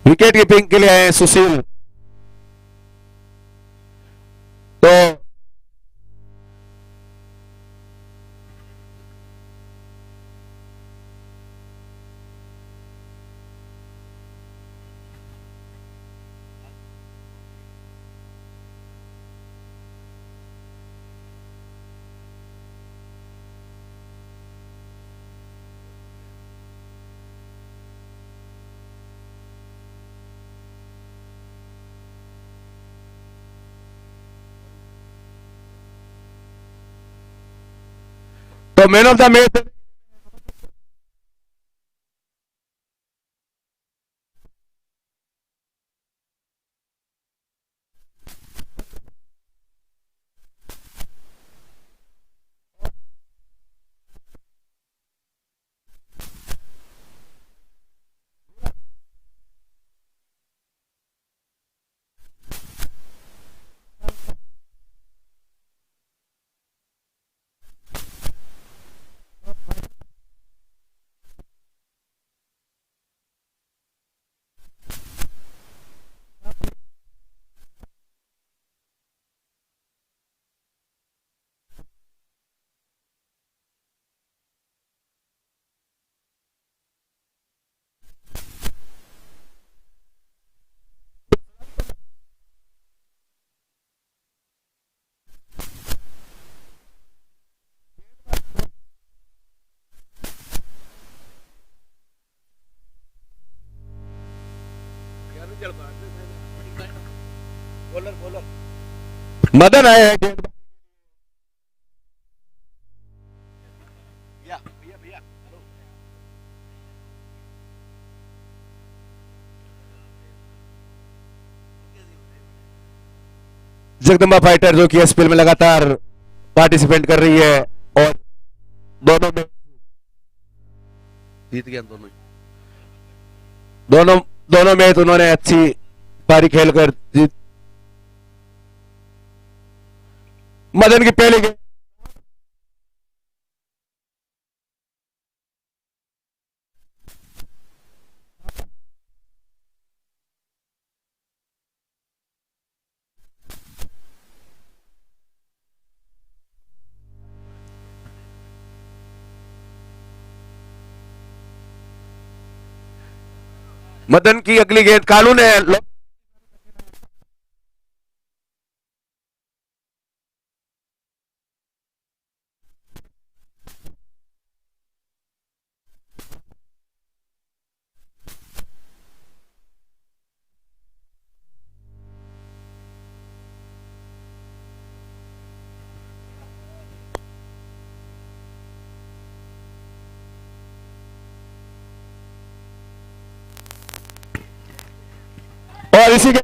Wicket keeping के लिए आए हैं सुशील। तो man of the match Madan आए हैं गेंद। जगदम्बा फाइटर जो कि एसपीएल में लगातार पार्टिसिपेट कर रही है और दोनों में जीत गया। दोनों दोनों मैच उन्होंने अच्छी पारी खेलकर जीत। मदन की पहली गेंद मदन की अगली गेंद कालू ने और इसी के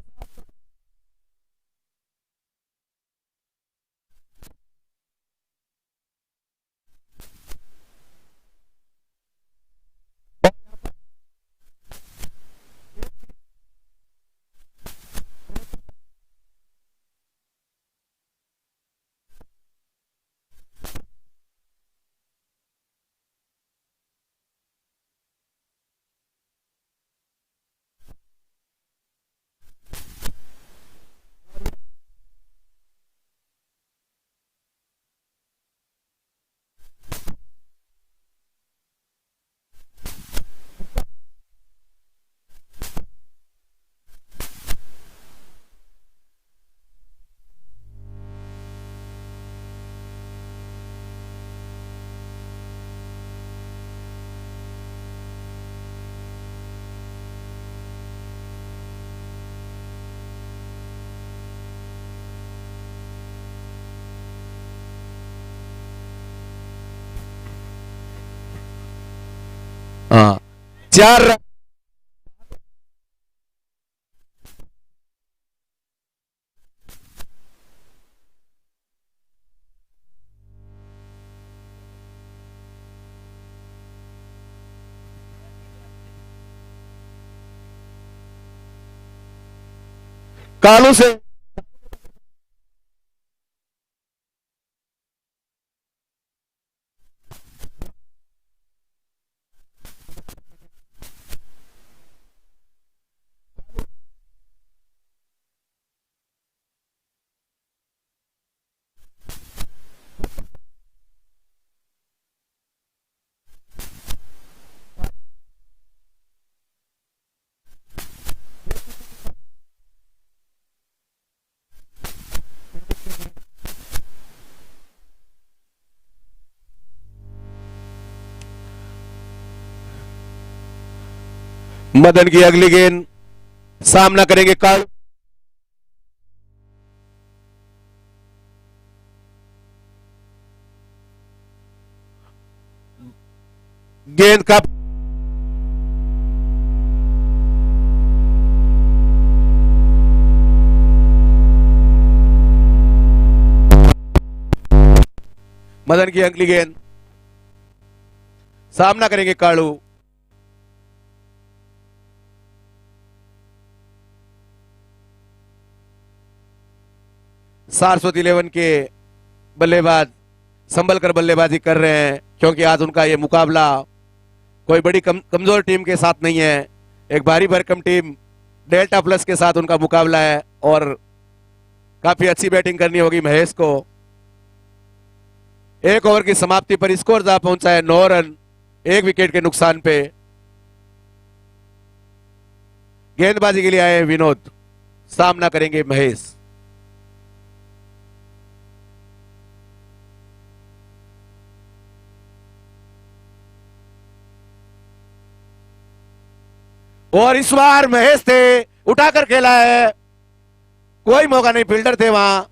हाँ 4 रन। कालू से मदन की अगली गेंद, सामना करेंगे कालू। गेंद का मदन की अगली गेंद, सामना करेंगे कालू। सारस्वत 11 के बल्लेबाज संभल कर बल्लेबाजी कर रहे हैं, क्योंकि आज उनका ये मुकाबला कोई बड़ी कमजोर टीम के साथ नहीं है, एक भारी भरकम टीम डेल्टा प्लस के साथ उनका मुकाबला है और काफी अच्छी बैटिंग करनी होगी महेश को। एक ओवर की समाप्ति पर स्कोर जा पहुंचा है 9 रन, 1 विकेट के नुकसान पे। गेंदबाजी के लिए आए विनोद, सामना करेंगे महेश। और इस बार महेश थे, उठाकर खेला है, कोई मौका नहीं, फील्डर थे वहां,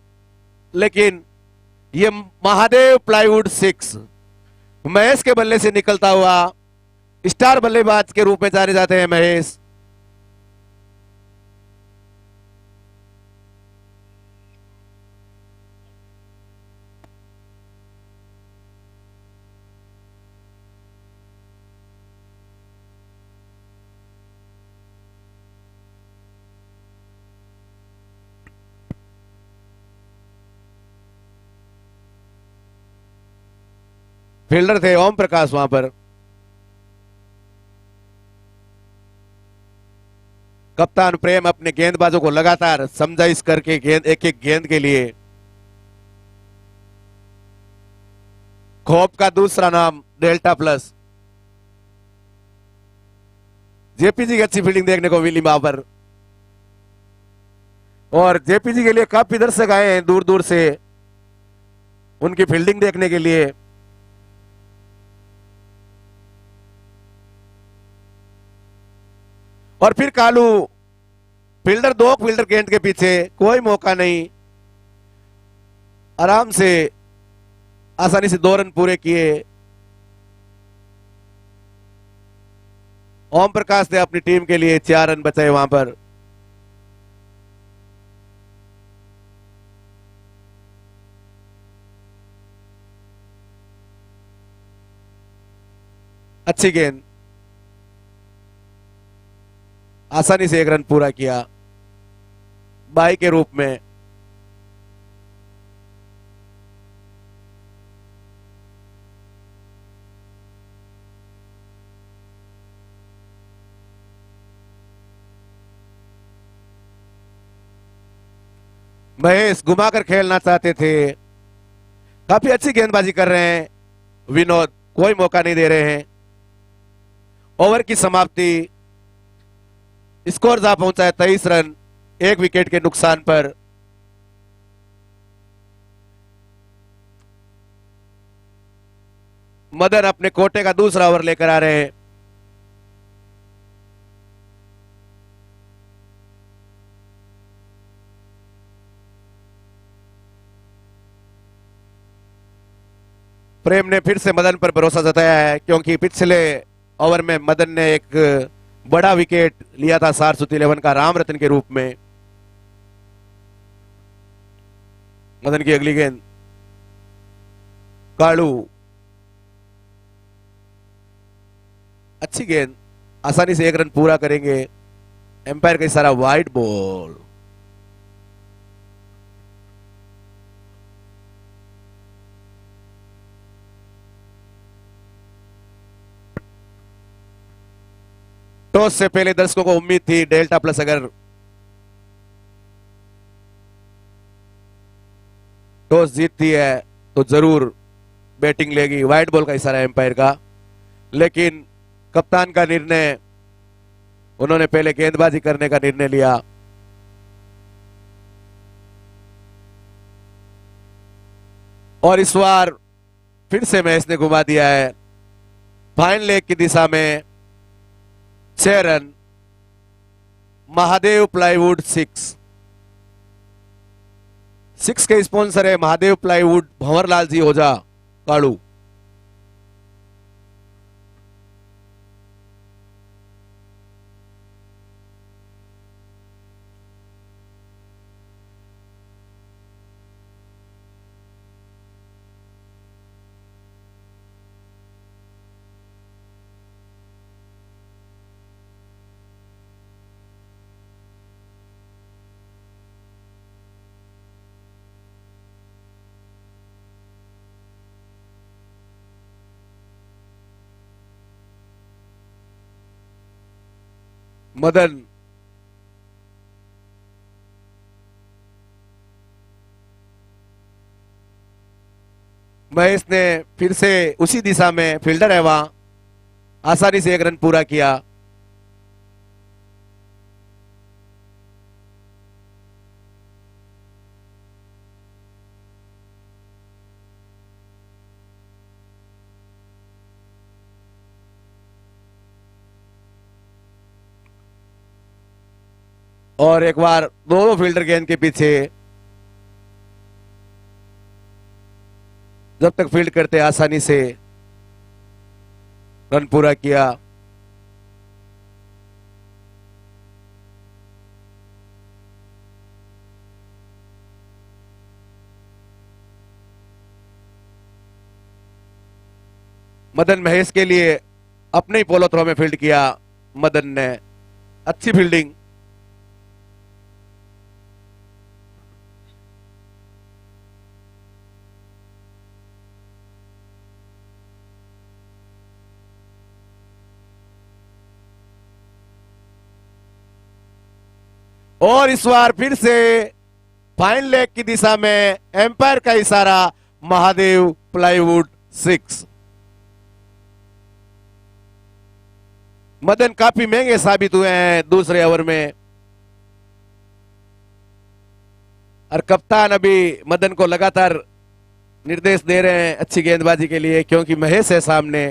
लेकिन ये महादेव प्लाईवुड 6 महेश के बल्ले से निकलता हुआ स्टार बल्लेबाज के रूप में जाने जाते हैं महेश। फील्डर थे ओम प्रकाश वहां पर। कप्तान प्रेम अपने गेंदबाजों को लगातार समझाइश करके गेंद एक एक गेंद के लिए। खौफ का दूसरा नाम डेल्टा प्लस। जेपीजी की अच्छी फील्डिंग देखने को मिली वहां पर, और जेपीजी के लिए काफी दर्शक आए हैं दूर दूर से उनकी फील्डिंग देखने के लिए। और फिर कालू, फील्डर 2 फील्डर गेंद के पीछे, कोई मौका नहीं, आराम से आसानी से 2 रन पूरे किए। ओम प्रकाश ने अपनी टीम के लिए 4 रन बचाए वहां पर। अच्छी गेंद, आसानी से 1 रन पूरा किया बाई के रूप में। महेश घुमाकर खेलना चाहते थे, काफी अच्छी गेंदबाजी कर रहे हैं विनोद, कोई मौका नहीं दे रहे हैं। ओवर की समाप्ति, स्कोर जा पहुंचा है 23 रन, 1 विकेट के नुकसान पर। मदन अपने कोटे का दूसरा ओवर लेकर आ रहे हैं। प्रेम ने फिर से मदन पर भरोसा जताया है, क्योंकि पिछले ओवर में मदन ने एक बड़ा विकेट लिया था सारस्वत 11 का राम रतन के रूप में। मदन की अगली गेंद, कालू, अच्छी गेंद, आसानी से 1 रन पूरा करेंगे। एम्पायर का इशारा, वाइड बॉल। टॉस से पहले दर्शकों को उम्मीद थी डेल्टा प्लस अगर टॉस जीतती है तो जरूर बैटिंग लेगी। वाइड बॉल का इशारा एम्पायर का, लेकिन कप्तान का निर्णय, उन्होंने पहले गेंदबाजी करने का निर्णय लिया। और इस बार फिर से मैच ने घुमा दिया है फाइन लेग की दिशा में। 6 रन, महादेव प्लाईवुड 6 के स्पॉन्सर है महादेव प्लाईवुड, भंवरलाल जी ओझा काड़ू। मदन महेश ने फिर से उसी दिशा में, फील्डर है वहां, आसानी से एक रन पूरा किया। और एक बार दोनों फील्डर गेंद के पीछे, जब तक फील्ड करते आसानी से रन पूरा किया। मदन महेश के लिए अपने ही पोलो थ्रो में फील्ड किया मदन ने, अच्छी फील्डिंग। और इस बार फिर से फाइन लेग की दिशा में एम्पायर का इशारा, महादेव प्लाईवुड 6। मदन काफी महंगे साबित हुए हैं दूसरे ओवर में, और कप्तान अभी मदन को लगातार निर्देश दे रहे हैं अच्छी गेंदबाजी के लिए, क्योंकि महेश है सामने।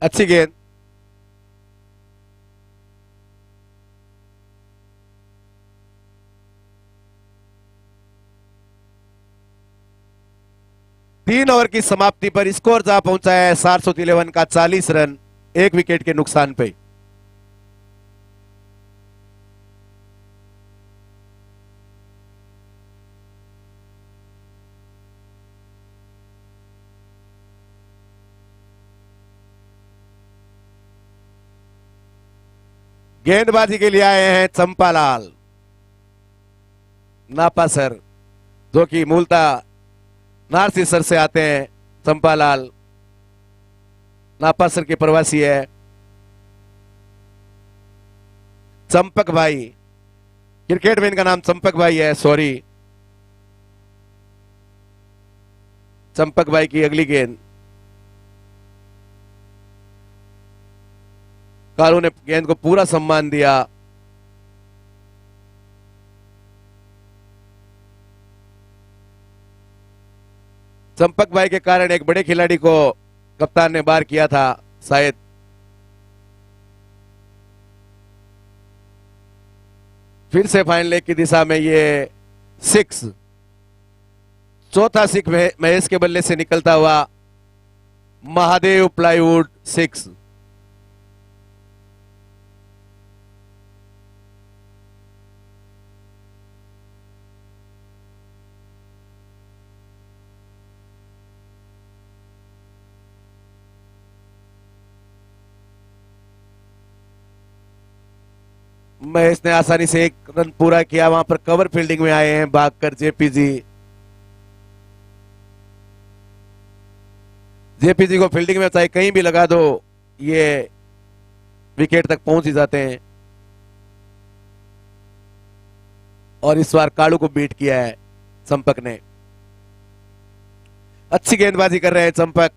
अच्छी गेंद, तीन ओवर की समाप्ति पर स्कोर जा पहुंचा है सारस्वत 11 का 40 रन, 1 विकेट के नुकसान पे। गेंदबाजी के लिए आए हैं चंपालाल नापासर, जो कि मूलतः नारसिसर से आते हैं। चंपालाल नापासर के प्रवासी है। चंपक भाई, क्रिकेट में इनका नाम चंपक भाई है, सॉरी। चंपक भाई की अगली गेंद, कालू ने गेंद को पूरा सम्मान दिया। चंपक भाई के कारण एक बड़े खिलाड़ी को कप्तान ने बार किया था शायद। फिर से फाइन लेग की दिशा में ये 6, चौथा सिख महेश के बल्ले से निकलता हुआ महादेव प्लाईवुड 6। महेश ने आसानी से एक रन पूरा किया। वहां पर कवर फील्डिंग में आए हैं भागकर जेपीजी। जेपीजी को फील्डिंग में चाहे कहीं भी लगा दो, ये विकेट तक पहुंच ही जाते हैं। और इस बार कालू को बीट किया है चंपक ने। अच्छी गेंदबाजी कर रहे हैं चंपक।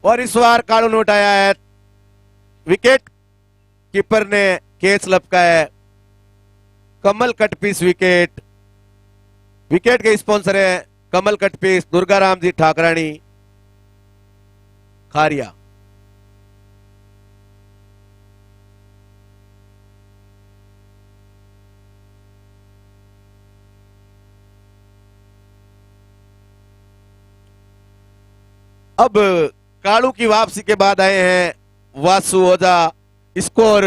और इस बार कालू ने उठाया है, विकेट कीपर ने कैच लपका है। कमल कटपीस विकेट, विकेट के स्पॉन्सर है कमल कटपीस, दुर्गाराम जी ठाकरानी खारिया। अब कालू की वापसी के बाद आए हैं वासु ओझा। स्कोर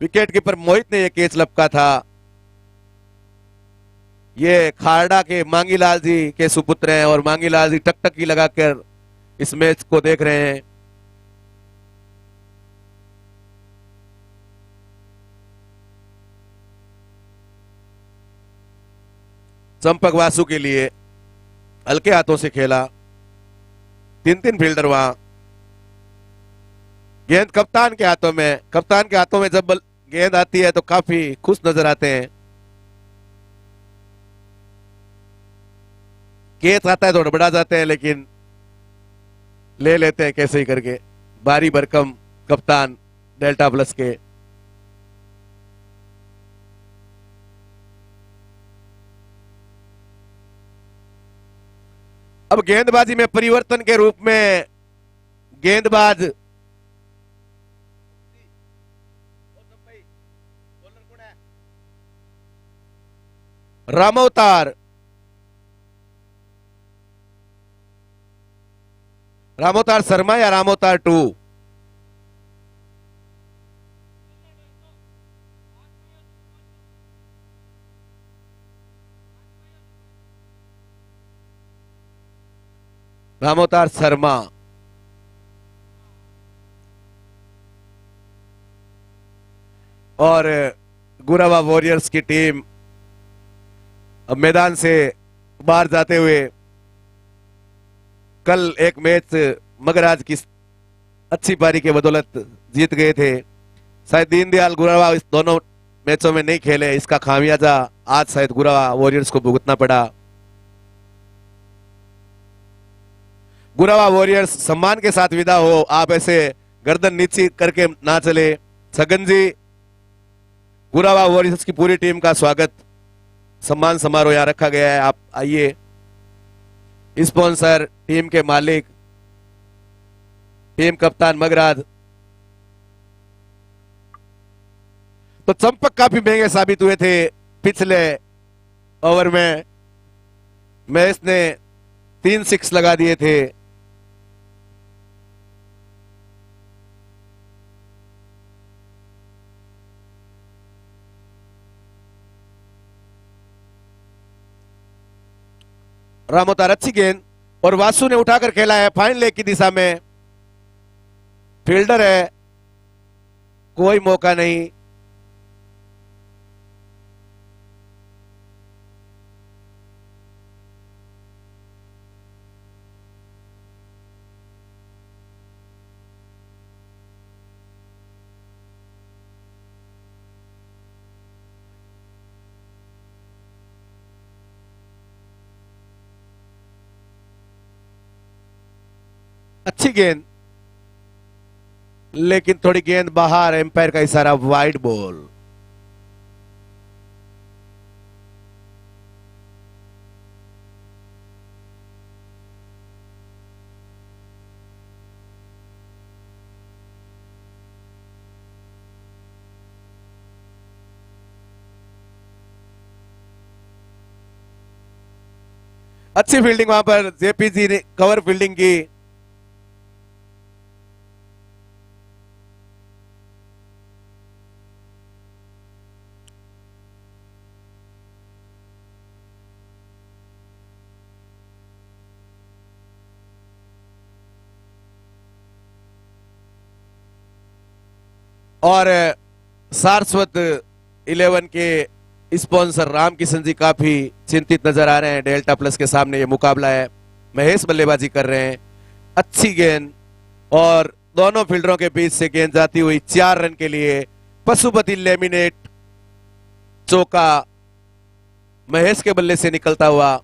विकेट कीपर मोहित ने यह कैच लपका था। ये खारडा के मांगीलाल जी के सुपुत्र हैं और मांगीलाल जी टकटकी लगाकर इस मैच को देख रहे हैं। चंपक वासु के लिए हल्के हाथों से खेला, 3-3 फील्डर वहां। गेंद कप्तान के हाथों में, कप्तान के हाथों में जब गेंद आती है तो काफी खुश नजर आते हैं। कैच आता है तो बढ़ा जाते हैं, लेकिन ले लेते हैं कैसे ही करके। बारी भरकम कप्तान डेल्टा प्लस के। अब गेंदबाजी में परिवर्तन के रूप में गेंदबाज रामोतार, रामोतार शर्मा या रामोतार 2? रामोतार शर्मा। और गुरावा वॉरियर्स की टीम अब मैदान से बाहर जाते हुए, कल एक मैच मगराज की अच्छी पारी के बदौलत जीत गए थे। शायद दीनदयाल गुरावा इस दोनों मैचों में नहीं खेले, इसका खामियाजा आज शायद गुरावा वॉरियर्स को भुगतना पड़ा। गुरावा वॉरियर्स सम्मान के साथ विदा हो, आप ऐसे गर्दन नीची करके ना चले। छगन जी, गुरावा वॉरियर्स की पूरी टीम का स्वागत, सम्मान समारोह यहां रखा गया है, आप आइए। स्पॉन्सर, टीम के मालिक, टीम कप्तान मगराज। तो चंपक काफी महंगे साबित हुए थे पिछले ओवर में। मैच ने 3 6 लगा दिए थे। रामोतार अच्छी गेंद और वासु ने उठाकर खेला है फाइन लेग की दिशा में। फील्डर है, कोई मौका नहीं। अच्छी गेंद, लेकिन थोड़ी गेंद बाहर, एम्पायर का इशारा, वाइड बॉल। अच्छी फील्डिंग वहां पर जेपीजी ने कवर फील्डिंग की। और सारस्वत 11 के स्पॉन्सर रामकिशन जी काफी चिंतित नजर आ रहे हैं। डेल्टा प्लस के सामने ये मुकाबला है, महेश बल्लेबाजी कर रहे हैं। अच्छी गेंद और दोनों फील्डरों के बीच से गेंद जाती हुई 4 रन के लिए। पशुपति लेमिनेट चौका महेश के बल्ले से निकलता हुआ।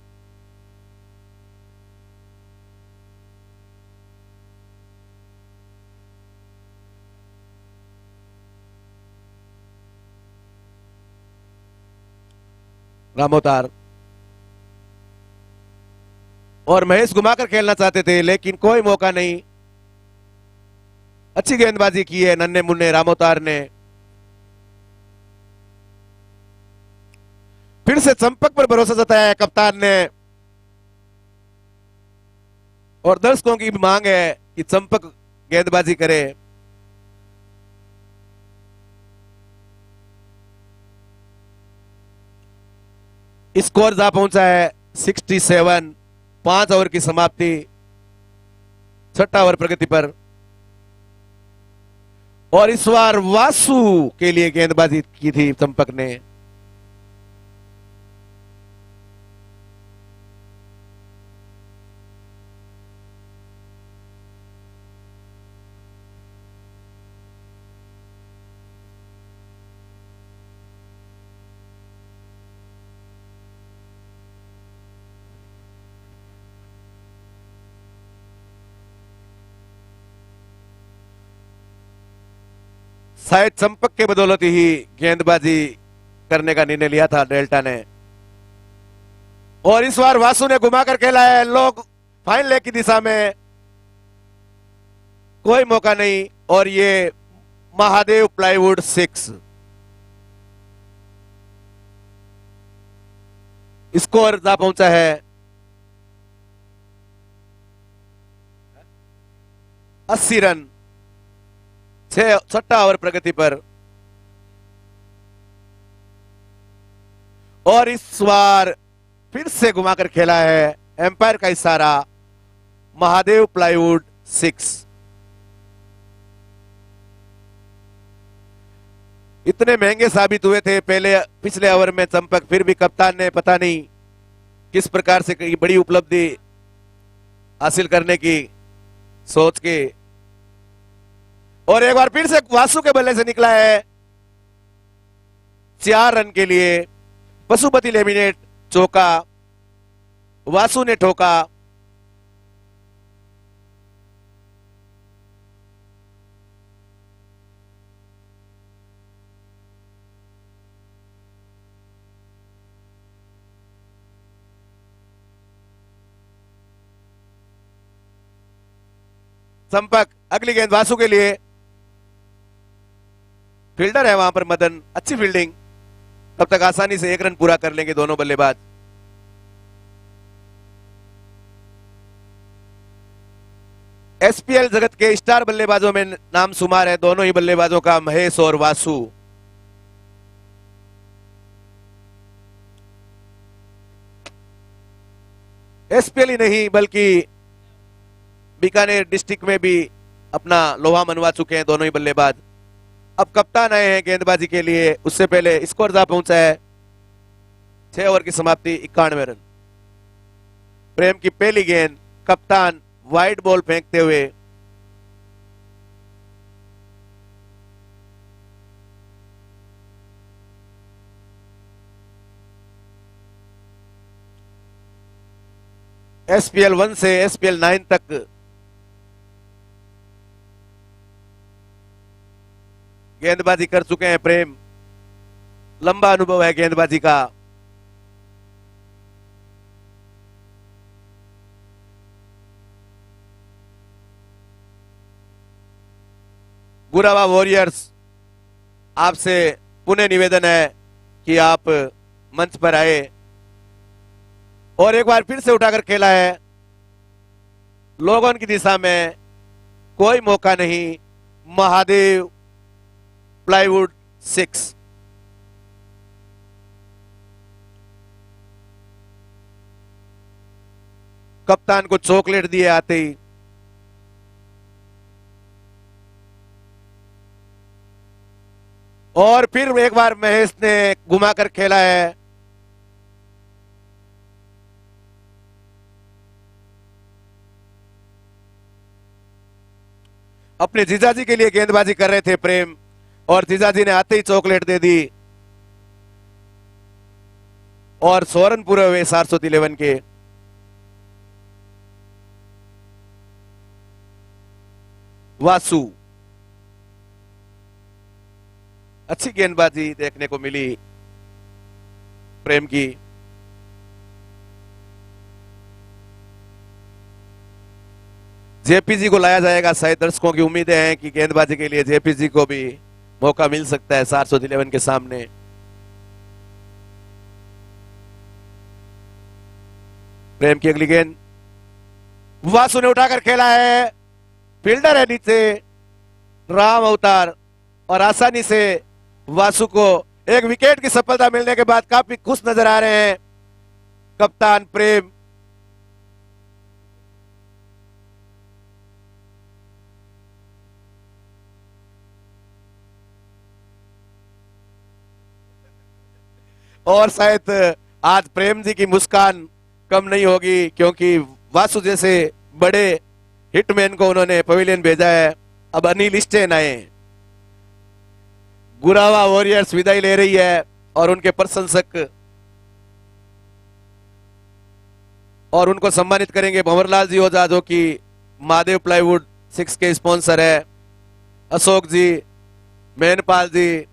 रामोतार। और महेश घुमाकर खेलना चाहते थे लेकिन कोई मौका नहीं। अच्छी गेंदबाजी की है नन्हे मुन्ने रामोतार ने। फिर से चंपक पर भरोसा जताया है कप्तान ने और दर्शकों की भी मांग है कि चंपक गेंदबाजी करे। स्कोर जा पहुंचा है 67। 5 ओवर की समाप्ति, छठा ओवर प्रगति पर। और इस बार वासु के लिए गेंदबाजी की थी चंपक ने। शायद चंपक के बदौलत ही गेंदबाजी करने का निर्णय लिया था डेल्टा ने। और इस बार वासु ने घुमाकर खेला है लोग फाइन लेग की दिशा में। कोई मौका नहीं और ये महादेव प्लाईवुड 6। स्कोर जा पहुंचा है 80 रन, छठा ओवर प्रगति पर। और इस बार फिर से घुमाकर खेला है एम्पायर का इशारा, महादेव प्लाईवुड 6। इतने महंगे साबित हुए थे पिछले ओवर में चंपक, फिर भी कप्तान ने पता नहीं किस प्रकार से बड़ी उपलब्धि हासिल करने की सोच के। और एक बार फिर से वासु के बल्ले से निकला है 4 रन के लिए। पशुपति लेमिनेट चौका, वासु ने ठोका। चंपक अगली गेंद वासु के लिए। फील्डर है वहां पर मदन, अच्छी फील्डिंग। तब तक आसानी से 1 रन पूरा कर लेंगे दोनों बल्लेबाज। एसपीएल जगत के स्टार बल्लेबाजों में नाम शुमार है दोनों ही बल्लेबाजों का, महेश और वासु। एसपीएल ही नहीं बल्कि बीकानेर डिस्ट्रिक्ट में भी अपना लोहा मनवा चुके हैं दोनों ही बल्लेबाज। अब कप्तान आए हैं गेंदबाजी के लिए। उससे पहले स्कोर जा पहुंचा है 6 ओवर की समाप्ति, 91 रन। प्रेम की पहली गेंद, कप्तान वाइड बॉल फेंकते हुए। एसपीएल 1 से एसपीएल 9 तक गेंदबाजी कर चुके हैं प्रेम। लंबा अनुभव है गेंदबाजी का। गुरावा वॉरियर्स, आपसे पुनः निवेदन है कि आप मंच पर आए। और एक बार फिर से उठाकर खेला है लोगों की दिशा में। कोई मौका नहीं, महादेव प्लाईवुड 6। कप्तान को चॉकलेट दिए आते ही। और फिर एक बार महेश ने घुमाकर खेला है। अपने जीजाजी के लिए गेंदबाजी कर रहे थे प्रेम और जीजाजी ने आते ही चॉकलेट दे दी। और 100 रन पूरे हुए 411 के। वासु, अच्छी गेंदबाजी देखने को मिली प्रेम की। जेपीजी को लाया जाएगा। शायद दर्शकों की उम्मीदें हैं कि गेंदबाजी के लिए जेपीजी को भी मौका मिल सकता है सारस्वत 11 के सामने। प्रेम की अगली गेंद वासु ने उठाकर खेला है, फील्डर है नीचे राम अवतार, और आसानी से वासु को एक विकेट की सफलता मिलने के बाद काफी खुश नजर आ रहे हैं कप्तान प्रेम। और शायद आज प्रेम जी की मुस्कान कम नहीं होगी, क्योंकि वासु जैसे बड़े हिटमैन को उन्होंने पवेलियन भेजा है। अब अनिल स्टेन आए। गुरावा वॉरियर्स विदाई ले रही है और उनके प्रशंसक और उनको सम्मानित करेंगे भंवरलाल जी ओझा, जो कि महादेव प्लाईवुड 6 के स्पॉन्सर है, अशोक जी, मेनपाल जी,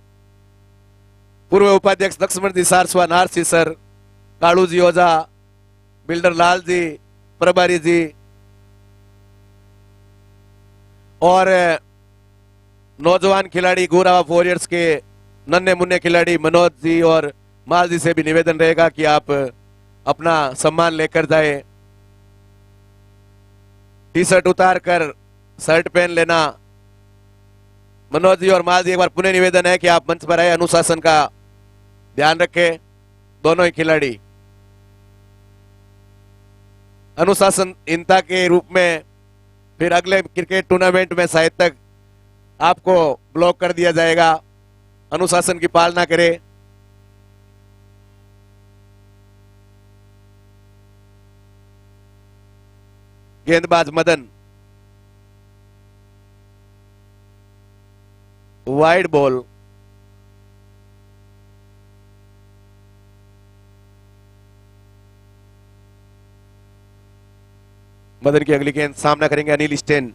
पूर्व उपाध्यक्ष लक्ष्मण जी सारस्वा, नारसी सर, कालू जी ओझा, बिल्डर लाल जी, प्रभारी जी, और नौजवान खिलाड़ी गुरावा वॉरियर्स के नन्हे मुन्ने खिलाड़ी मनोज जी और माल जी से भी निवेदन रहेगा कि आप अपना सम्मान लेकर जाए। टी शर्ट उतार कर शर्ट पहन लेना। मनोज जी और माल जी, एक बार पुनः निवेदन है कि आप मंच पर आए, अनुशासन का ध्यान रखें। दोनों ही खिलाड़ी अनुशासनहीनता के रूप में फिर अगले क्रिकेट टूर्नामेंट में शायद तक आपको ब्लॉक कर दिया जाएगा। अनुशासन की पालना करें। गेंदबाज मदन, वाइड बॉल, मदन की अगली गेंद सामना करेंगे अनिल स्टेन।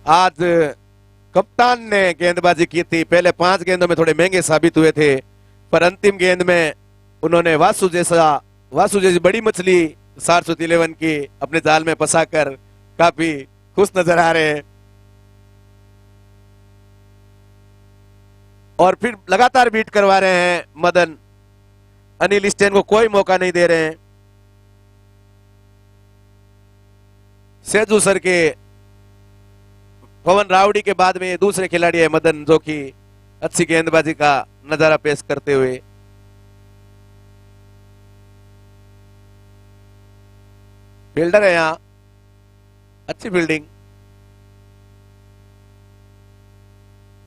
आज कप्तान ने गेंदबाजी की थी, पहले 5 गेंदों में थोड़े महंगे साबित हुए थे, पर अंतिम गेंद में उन्होंने वासु जैसी बड़ी मछली सारस्वत 11 की अपने जाल में फंसाकर काफी खुश नजर आ रहे हैं। और फिर लगातार बीट करवा रहे हैं मदन, अनिल स्टेन को कोई मौका नहीं दे रहे हैं। सेजू सर के पवन रावड़ी के बाद में ये दूसरे खिलाड़ी है मदन, जो कि अच्छी गेंदबाजी का नजारा पेश करते हुए। फील्डर है यहां, अच्छी फील्डिंग।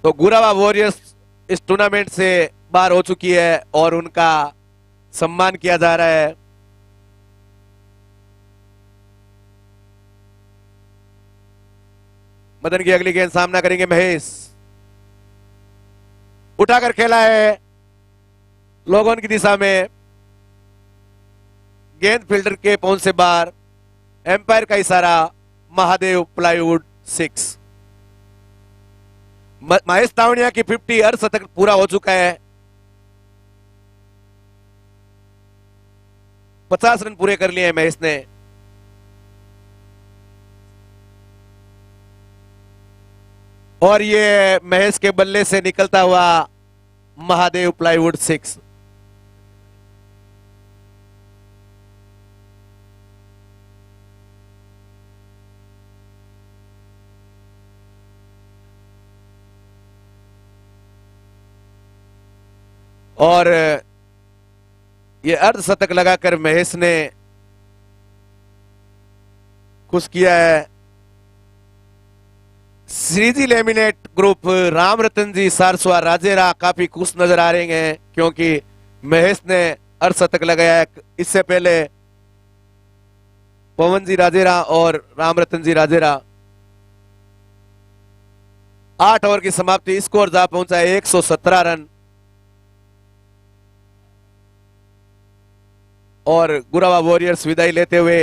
तो गुरावा वॉरियर्स इस टूर्नामेंट से बाहर हो चुकी है और उनका सम्मान किया जा रहा है। मदन की अगली गेंद सामना करेंगे महेश, उठाकर खेला है लोगों की दिशा में, गेंद फील्डर के पहुंच से बाहर, एम्पायर का इशारा, महादेव प्लाईवुड 6। महेश तावड़िया की 50 अर्धशतक पूरा हो चुका है। 50 रन पूरे कर लिए हैं महेश ने। और ये महेश के बल्ले से निकलता हुआ महादेव प्लाईवुड 6। और ये अर्धशतक लगाकर महेश ने खुश किया है। श्रीजी लेमिनेट ग्रुप, राम रतन जी सारस्वा राजेरा काफी खुश नजर आ रहे हैं, क्योंकि महेश ने अर्धशतक लगाया है। इससे पहले पवन जी राजेरा और राम रतन जी राजेरा। 8 ओवर की समाप्ति, स्कोर जा पहुंचा है 117 रन। और गुरावा वॉरियर्स विदाई लेते हुए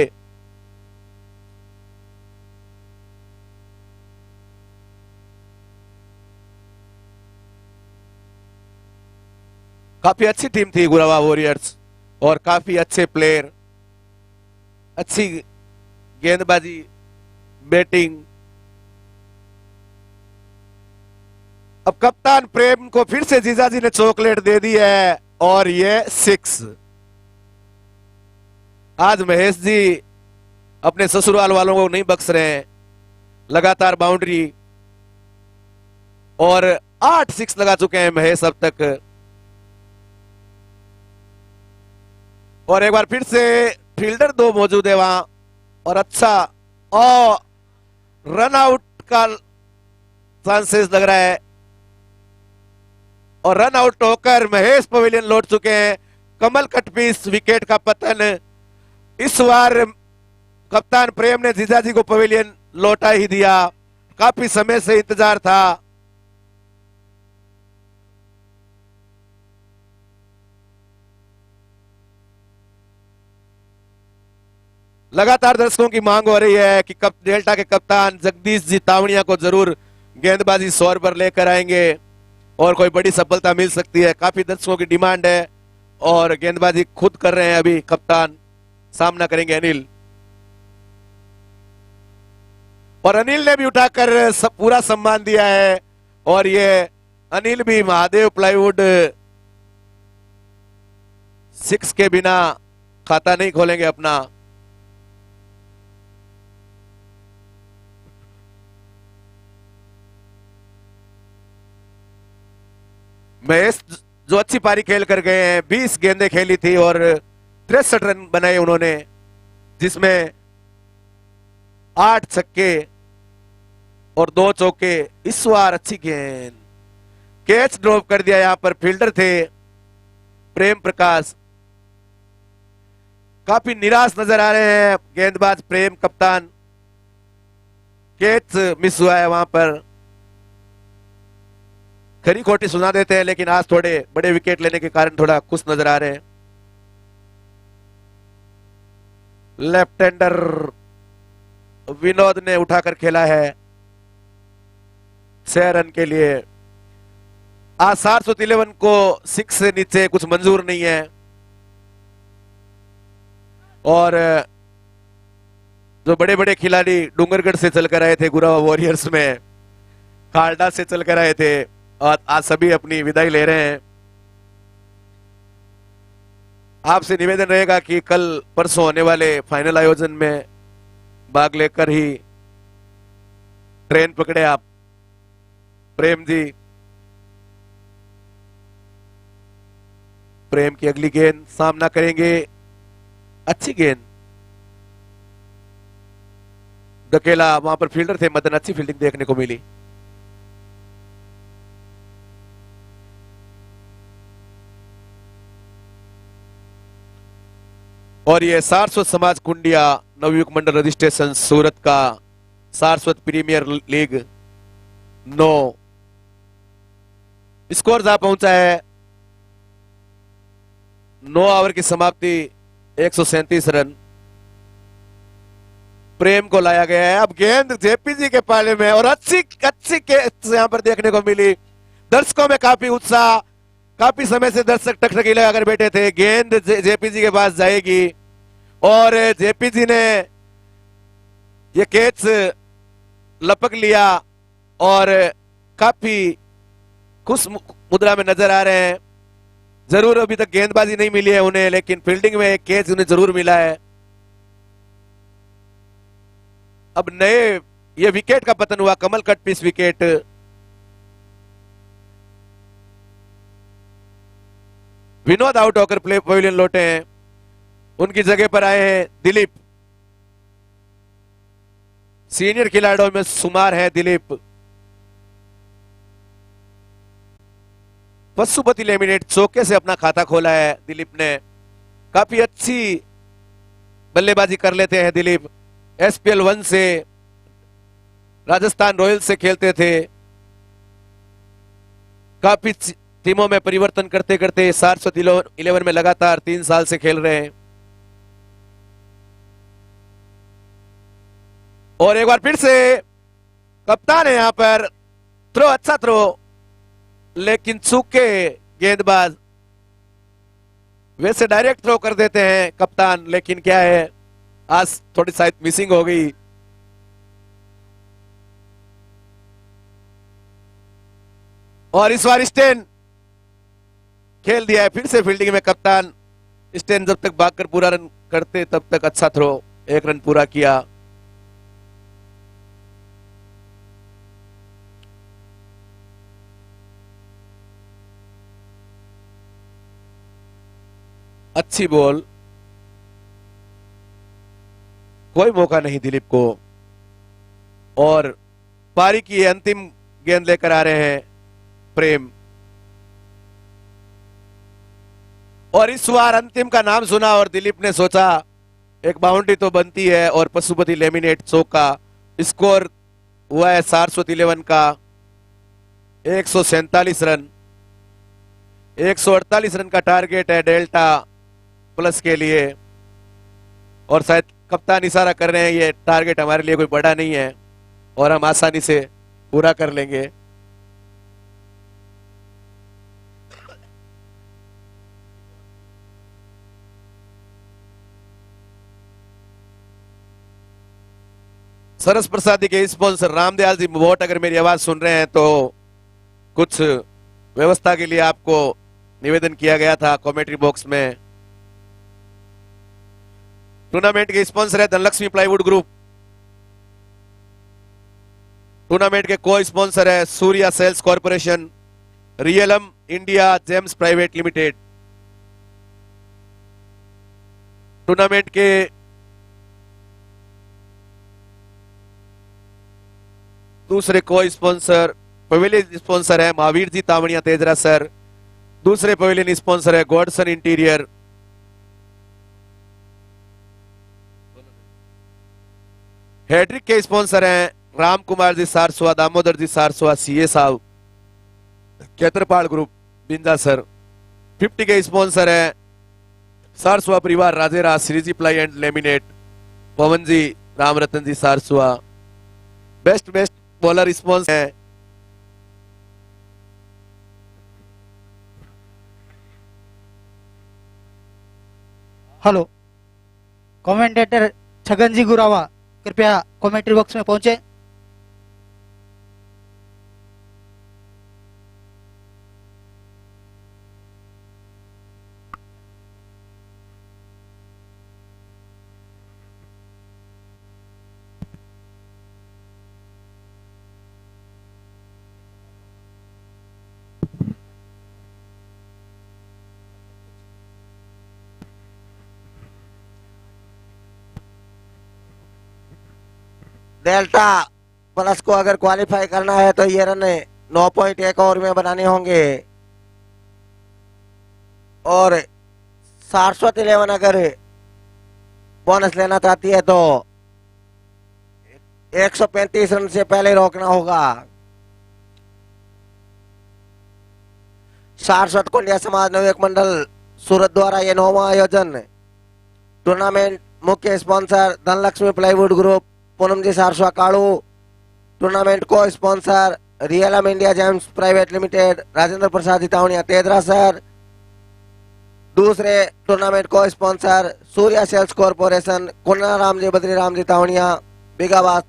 काफी अच्छी टीम थी गुरावा वॉरियर्स। और काफी अच्छे प्लेयर, अच्छी गेंदबाजी, बैटिंग। अब कप्तान प्रेम को फिर से जीजाजी ने चॉकलेट दे दी है और ये 6। आज महेश जी अपने ससुराल वालों को नहीं बख्श रहे हैं। लगातार बाउंड्री और 8 6 लगा चुके हैं महेश अब तक। और एक बार फिर से फील्डर 2 मौजूद है वहां और अच्छा और रन आउट का चांसेस लग रहा है और रन आउट होकर महेश पवेलियन लौट चुके हैं। कमल कटपीस विकेट का पतन। इस बार कप्तान प्रेम ने जीजाजी को पवेलियन लौटा ही दिया, काफी समय से इंतजार था। लगातार दर्शकों की मांग हो रही है कि डेल्टा के कप्तान जगदीश जी तावड़िया को जरूर गेंदबाजी 100 पर लेकर आएंगे और कोई बड़ी सफलता मिल सकती है। काफी दर्शकों की डिमांड है और गेंदबाजी खुद कर रहे हैं अभी कप्तान। सामना करेंगे अनिल और अनिल ने भी उठाकर पूरा सम्मान दिया है और ये अनिल भी महादेव प्लाईवुड 6 के बिना खाता नहीं खोलेंगे अपना। महेश जो अच्छी पारी खेल कर गए हैं, 20 गेंदें खेली थी और 63 रन बनाए उन्होंने, जिसमें 8 छक्के और 2 चौके। इस बार अच्छी गेंद, कैच ड्रॉप कर दिया। यहां पर फील्डर थे प्रेम प्रकाश। काफी निराश नजर आ रहे हैं गेंदबाज प्रेम कप्तान। कैच मिस हुआ है वहां पर। खरी खोटी सुना देते हैं लेकिन आज थोड़े बड़े विकेट लेने के कारण थोड़ा खुश नजर आ रहे हैं। लेफ्ट हैंडर विनोद ने उठाकर खेला है 6 रन के लिए। आज सारस्वत 11 को 6 से नीचे कुछ मंजूर नहीं है और जो बड़े बड़े खिलाड़ी डूंगरगढ़ से चलकर आए थे, गुरावा वॉरियर्स में खालडा से चलकर आए थे और आज सभी अपनी विदाई ले रहे हैं। आपसे निवेदन रहेगा कि कल परसों होने वाले फाइनल आयोजन में भाग लेकर ही ट्रेन पकड़े आप। प्रेम जी, प्रेम की अगली गेंद, सामना करेंगे। अच्छी गेंद, धकेला। वहां पर फील्डर थे मदन, अच्छी फील्डिंग देखने को मिली। और ये सारस्वत समाज कुंडिया नवयुग मंडल रजिस्ट्रेशन सूरत का सारस्वत प्रीमियर लीग 9 स्कोर जहां पहुंचा है 9 ओवर की समाप्ति 137 रन। प्रेम को लाया गया है। अब गेंद जेपीजी के पाले में और अच्छी कैच यहां पर देखने को मिली। दर्शकों में काफी उत्साह, काफी समय से दर्शक टकटकी लगाकर बैठे थे। गेंद जेपीजी के पास जाएगी और जेपीजी ने ये कैच लपक लिया और काफी खुश मुद्रा में नजर आ रहे हैं। जरूर अभी तक गेंदबाजी नहीं मिली है उन्हें, लेकिन फील्डिंग में एक कैच उन्हें जरूर मिला है। अब नए ये विकेट का पतन हुआ, Kamal cut piece wicket. Vinod out होकर प्ले पवेलियन लौटे हैं। उनकी जगह पर आए हैं दिलीप। सीनियर खिलाड़ियों में शुमार है दिलीप। पशुपति लेमिनेट चौके से अपना खाता खोला है दिलीप ने। काफी अच्छी बल्लेबाजी कर लेते हैं दिलीप। एसपीएल 1 से राजस्थान रॉयल्स से खेलते थे। काफी टीमों में परिवर्तन करते करते सारस्वत 11 में लगातार 3 साल से खेल रहे हैं। और एक बार फिर से कप्तान है यहां पर। थ्रो, अच्छा थ्रो, लेकिन चूके गेंदबाज। वैसे डायरेक्ट थ्रो कर देते हैं कप्तान, लेकिन क्या है आज थोड़ी शायद मिसिंग हो गई। और इस बार स्टेन खेल दिया है फिर से फील्डिंग में कप्तान। स्टेन जब तक भागकर पूरा रन करते तब तक अच्छा थ्रो, 1 रन पूरा किया। अच्छी बॉल, कोई मौका नहीं दिलीप को। और पारी की अंतिम गेंद लेकर आ रहे हैं प्रेम। और इस बार अंतिम का नाम सुना और दिलीप ने सोचा एक बाउंड्री तो बनती है। और पशुपति लेमिनेट चौका, स्कोर हुआ है सारस्वत 11 का 147 रन। 148 रन का टारगेट है डेल्टा प्लस के लिए। और शायद कप्तान इशारा कर रहे हैं ये टारगेट हमारे लिए कोई बड़ा नहीं है और हम आसानी से पूरा कर लेंगे। सरस प्रसादी के स्पॉन्सर रामदयाल जी वोट, अगर मेरी आवाज सुन रहे हैं तो कुछ व्यवस्था के लिए आपको निवेदन किया गया था कमेंट्री बॉक्स में। टूर्नामेंट के स्पॉन्सर है धनलक्ष्मी प्लाईवुड ग्रुप। टूर्नामेंट के को स्पॉन्सर है Surya sales corporation, realm India gems private limited. Tournament के दूसरे को स्पॉन्सर पवेलियन स्पॉन्सर है महावीर जी तावड़िया तेजरा सर। दूसरे पवेलियन स्पॉन्सर है गॉडसन इंटीरियर। हैट्रिक के स्पॉन्सर हैं राम कुमार जी सारस्वा, दामोदर जी सारस्वा, सीए साहब, केत्रपाल ग्रुप बिंदा सर। 50 के स्पॉन्सर हैं सारस्वा परिवार Rajera, Shriji ply and laminate, Pawan ji, Ramratan ji Saraswa. Best bowler sponsor है हेलो कमेंटेटर छगन जी गुरावा, कृपया कमेंट्री बॉक्स में पहुंचे। डेल्टा प्लस को अगर क्वालिफाई करना है तो ये रन 9.1 ओवर में बनाने होंगे। और सारस्वत 11 अगर बोनस लेना चाहती है तो 135 रन से पहले रोकना होगा। सारस्वत कुंडिया समाज नवयुवक मंडल सूरत द्वारा ये 9वां आयोजन। टूर्नामेंट मुख्य sponsor Dhanlaxmi plywood group, Poonam ji Saraswa Kadu. Tournament को sponsor Realm India gems private limited, Rajendra Prasad Tawadiya Tedra sir. दूसरे टूर्नामेंट को sponsor Surya sales corporation, Kunna Ram ji Badri Ram ji Tawadiya, Bigabas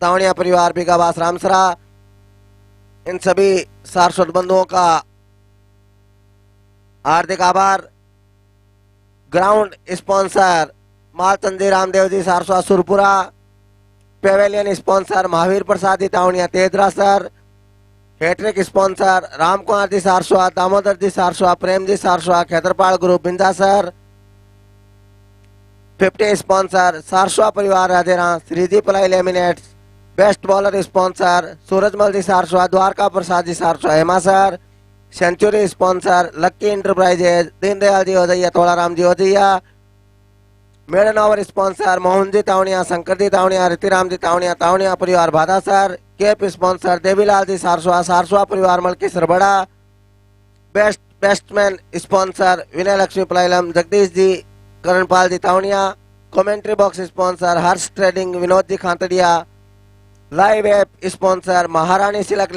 Tawadiya परिवार, बिगाबास रामसरा। इन सभी सारस्वत बंधुओं का हार्दिक आभार। Ground sponsor Malchand ji Ramdev ji Saraswa Surpura. Pavilion sponsor Mahavir Prasad Tawadiya Tedra sir. Hattrick sponsor Ram Kumar ji Saraswa, Damodar ji Saraswa, Prem ji Saraswa, Khetarpal group Binda sir. 50 sponsor Saraswa परिवार Rajera, Shriji ply laminates. Best bowler sponsor Surajmal ji Saraswa, Dwarka Prasad ji Saraswa, Hema sir. Century sponsor lucky enterprises, Deendayal ji Ojaiya, Todaram ji Ojaiya. Maiden over sponsor Mohan जी तावड़िया, शंकर जी तावड़िया, रीतिराम जी तावड़िया, तावड़िया परिवार Bhada sir. Cap sponsor Devilal ji Saraswa, Saraswa परिवार Malki Sarbada. Best batsman sponsor Vinay Laxmi पलाइलम, Jagdish ji, Karanpal ji Tawadiya. Commentary box sponsor Harsh trading, Vinod ji Khantadiya. Live app sponsor Maharani silk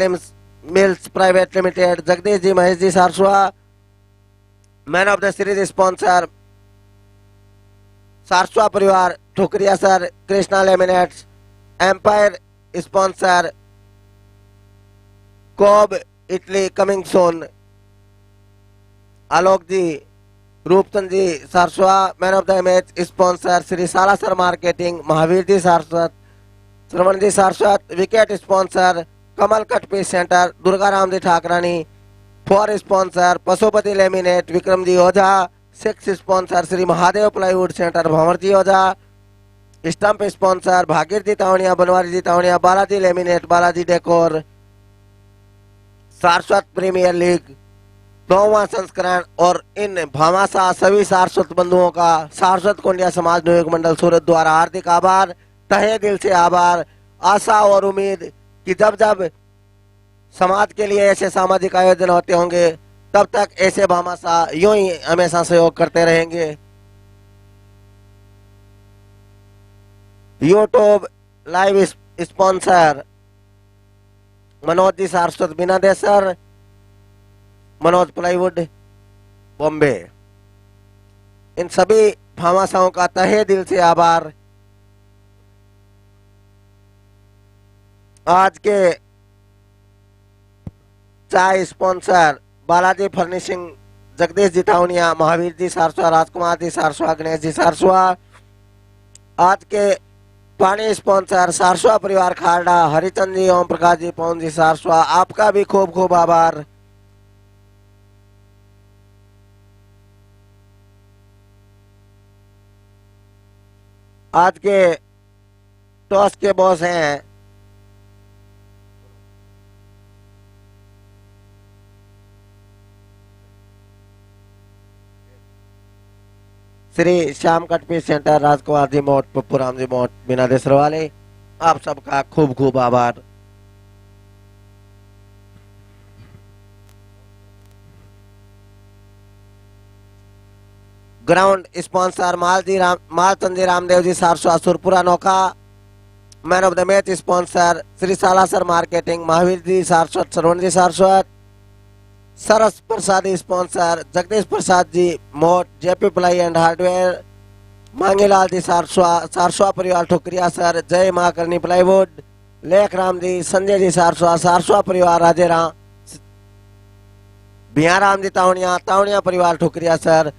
mills private limited, Jagdish ji, Mahesh ji Saraswa. Man of the series sponsor Saraswa परिवार Thukariya sir Krishna laminates. Umpire sponsor कोब इटली कमिंग सोन। आलोक जी Roopchand ji Saraswa. Man of the match sponsor Shri Salasar marketing Mahavir ji Saraswat Shravan ji Saraswat. Wicket sponsor Kamal cut piece centre Durgaram ji Thakrani. Four sponsor Pashupati laminate Vikram ji Ojha. Six sponsor Shri Mahadev plywood centre Bhanwar ji Ojha. Stump sponsor Bhagir ji Tawadiya Banwari ji Tawadiya Balaji laminate Balaji decor. Saraswat premier league 9वां संस्करण और इन भामाशाह सभी सारस्वत बंधुओं का सारस्वत कुंडिया समाज नियोग मंडल सूरत द्वारा हार्दिक आभार, तहे दिल से आभार। आशा और उम्मीद कि जब जब समाज के लिए ऐसे सामाजिक आयोजन होते होंगे तब तक ऐसे भामाशाह यूं ही हमेशा सहयोग करते रहेंगे। YouTube live sponsor Manoj ji Saraswat बिना देसर मनोज प्लाईवुड बॉम्बे। इन सभी भामाशाहों का तहे दिल से आभार। आज के चाय स्पॉन्सर बालाजी फर्निशिंग जगदीश जी तावनिया महावीर जी सारस्वा राजकुमार जी सारस्वा गणेश जी सारस्वा। आज के पानी स्पॉन्सर सारस्वा परिवार खारडा हरिचंद जी ओम प्रकाश जी पवन जी सारस्वा। आपका भी खूब खूब आभार। आज के टॉस के बॉस हैं श्री श्याम कटपी सेंटर राजकुमार जी मोट पप्पूराम जी मोट बिना देसर वाले। आप सबका खूब खूब आभार। ग्राउंड स्पॉन्सर मालचंद जी रामदेव जी सारस्वा सुरपुरा नौका। Man of the match sponsor Shri Salasar marketing Mahavir ji Saraswat Shravan ji Saraswat. सरस प्रसादी स्पॉन्सर जगदीश प्रसाद जी मोट JP ply and hardware. Mangilal ji Saraswa Saraswa परिवार ठुकरिया सर जय मां करनी प्लाईवुड। लेख राम जी संजय जी सारस्वा सारस्वा परिवार राजेरा। बिहाराम जी तावड़िया तावड़िया परिवार ठुकरिया सर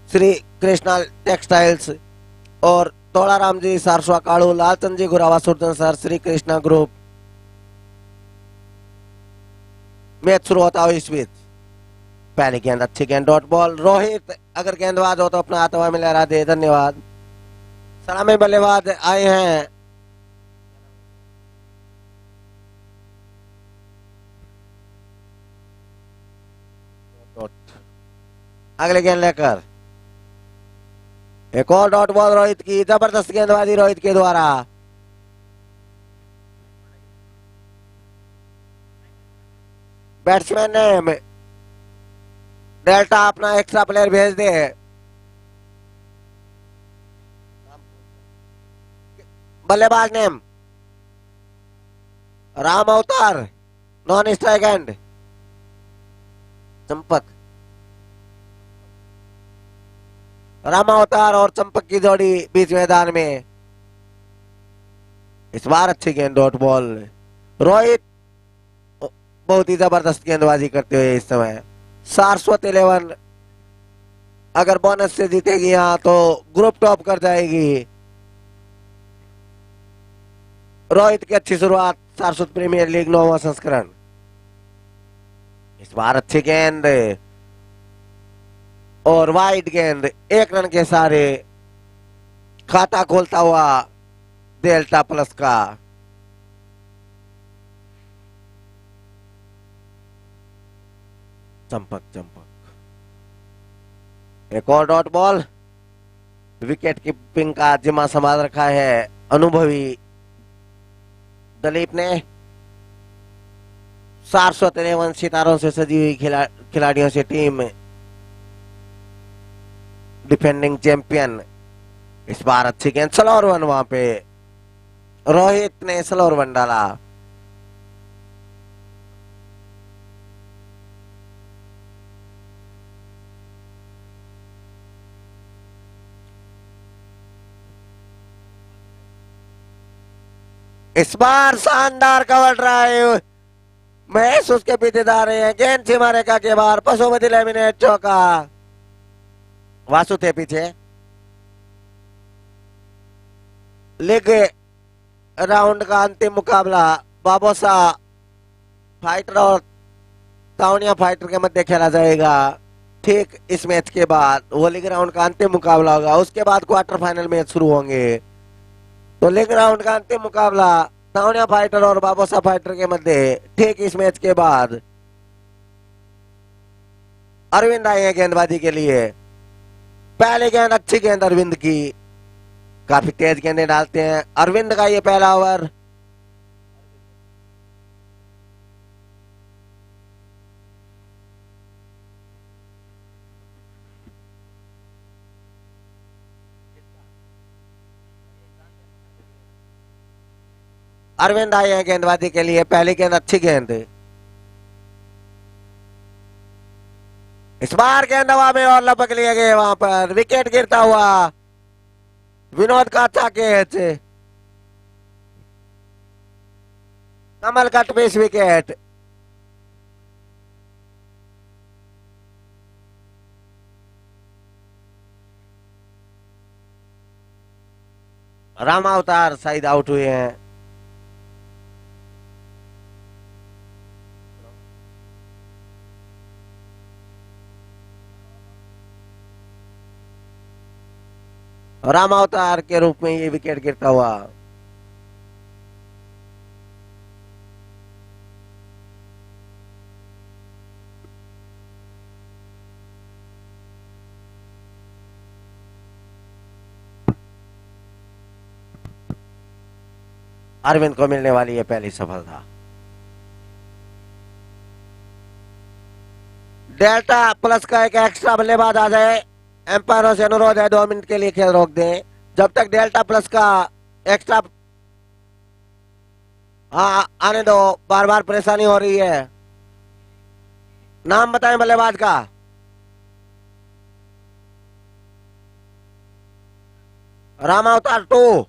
श्री कृष्णा टेक्सटाइल्स। और Todaram ji Saraswa Kadu Lalchand ji Gurawa Surjan sir Shri Krishna group. Match शुरू होता हो इस बीच पहली गेंद अच्छी गेंद डॉट बॉल। रोहित अगर गेंदबाज हो तो अपना हाथ में लहरा दे। धन्यवाद। सलामी बल्लेबाज आए हैं अगले गेंद लेकर। एक और डॉट बॉल रोहित की। जबरदस्त गेंदबाजी रोहित के द्वारा। बैट्समैन ने डेल्टा अपना एक्स्ट्रा प्लेयर भेज दे। बल्लेबाज नेम राम अवतार non strike and Champak. Ram अवतार और चंपक की जोड़ी बीच मैदान में। इस बार अच्छी गेंद डॉट बॉल। रोहित बहुत ही जबरदस्त गेंदबाजी करते हुए इस समय। सारस्वत 11 अगर बोनस से जीतेगी यहाँ तो ग्रुप टॉप कर जाएगी। रोहित की अच्छी शुरुआत सारस्वत प्रीमियर लीग 9वां संस्करण। इस बार अच्छी गेंद और वाइड गेंद। 1 रन के सारे खाता खोलता हुआ डेल्टा प्लस का। चंपक एक और डॉट बॉल। विकेट कीपिंग का जिम्मा संभाल रखा है अनुभवी दलीप ने। सारस्वत 11 सितारों से सजी हुई खिलाड़ियों से टीम डिफेंडिंग चैंपियन। इस बार अच्छी गेंद स्लोअर वन। वहां पे रोहित ने स्लोअर वन डाला। इस बार शानदार कवर ड्राइव, महेश उसके पीछे जा रहे हैं, गेंद सीमा रेखा के बाहर, पशुपति लेमिनेट चौका। वासु थे पीछे। लीग राउंड का अंतिम मुकाबला बाबोसा फाइटर और तावनिया फाइटर के मध्य खेला जाएगा। ठीक इस मैच के बाद वो लीग राउंड का अंतिम मुकाबला होगा, उसके बाद क्वार्टर फाइनल मैच शुरू होंगे। तो लीग राउंड का अंतिम मुकाबला तावनिया फाइटर और बाबोसा फाइटर के मध्य ठीक इस मैच के बाद। अरविंद आए हैं गेंदबाजी के लिए। पहली गेंद अच्छी गेंद अरविंद की, काफी तेज गेंदें डालते हैं अरविंद का ये पहला ओवर। अरविंद आए हैं गेंदबाजी के लिए। पहली गेंद अच्छी गेंद, इस बार गेंद हवा में और लपक लिए गए, वहां पर विकेट गिरता हुआ। विनोद का अच्छा कैच, कमल कट पे इस विकेट। रामा अवतार साइड आउट हुए हैं। रामावतार के रूप में ये विकेट गिरता हुआ। अरविंद को मिलने वाली है पहली सफलता। डेल्टा प्लस का एक एक्स्ट्रा बल्लेबाज आ जाए, एम्पायरों से अनुरोध है 2 मिनट के लिए खेल रोक दें जब तक डेल्टा प्लस का एक्स्ट्रा। हाँ आने दो, बार बार परेशानी हो रही है। नाम बताएं बल्लेबाज का। रामावतार 2,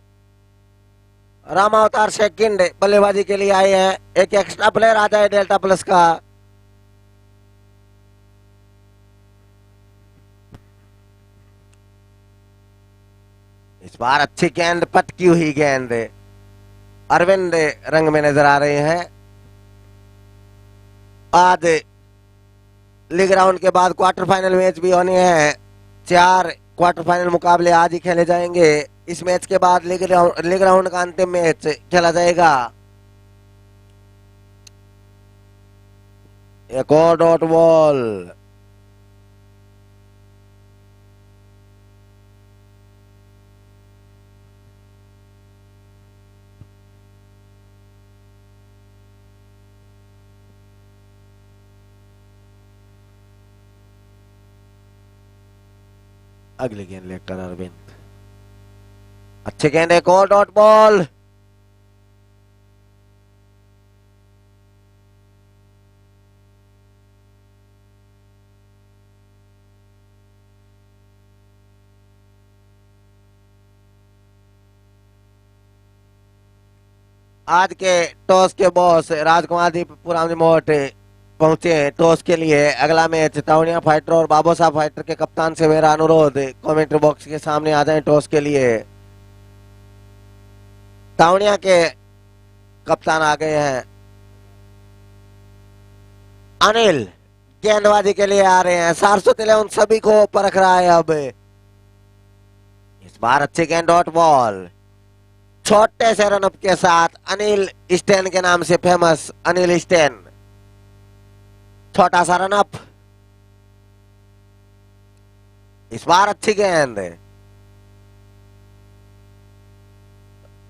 रामावतार सेकंड बल्लेबाजी के लिए आए हैं। एक एक्स्ट्रा प्लेयर आ जाए डेल्टा प्लस का। इस बार अच्छी गेंद, पटकी हुई गेंद, अरविंद रंग में नजर आ रहे हैं। आज लीग राउंड के बाद क्वार्टर फाइनल मैच भी होने हैं। 4 क्वार्टर फाइनल मुकाबले आज ही खेले जाएंगे। इस मैच के बाद लीग राउंड का अंतिम मैच खेला जाएगा। एक और डॉट बॉल, अगली गेंद लेकर अरविंद। अच्छी गेंद, एक और डॉट बॉल। आज के टॉस के बॉस राजकुमार जी पुरानी मोट पहुंचे हैं टॉस के लिए। अगला मैच तावनिया फाइटर और बाबोसा फाइटर के कप्तान से मेरा अनुरोध, कमेंट्री बॉक्स के सामने आ जाएं टॉस के लिए। तावनिया के कप्तान आ गए हैं। अनिल गेंदबाजी के लिए आ रहे हैं। 403 उन सभी को परख रहा है। अब इस बार अच्छी गेंद, डॉट बॉल, छोटे से रनअप के साथ। अनिल स्टेन के नाम से फेमस अनिल स्टेन, छोटा सा रनअप। इस बार अच्छी गेंद।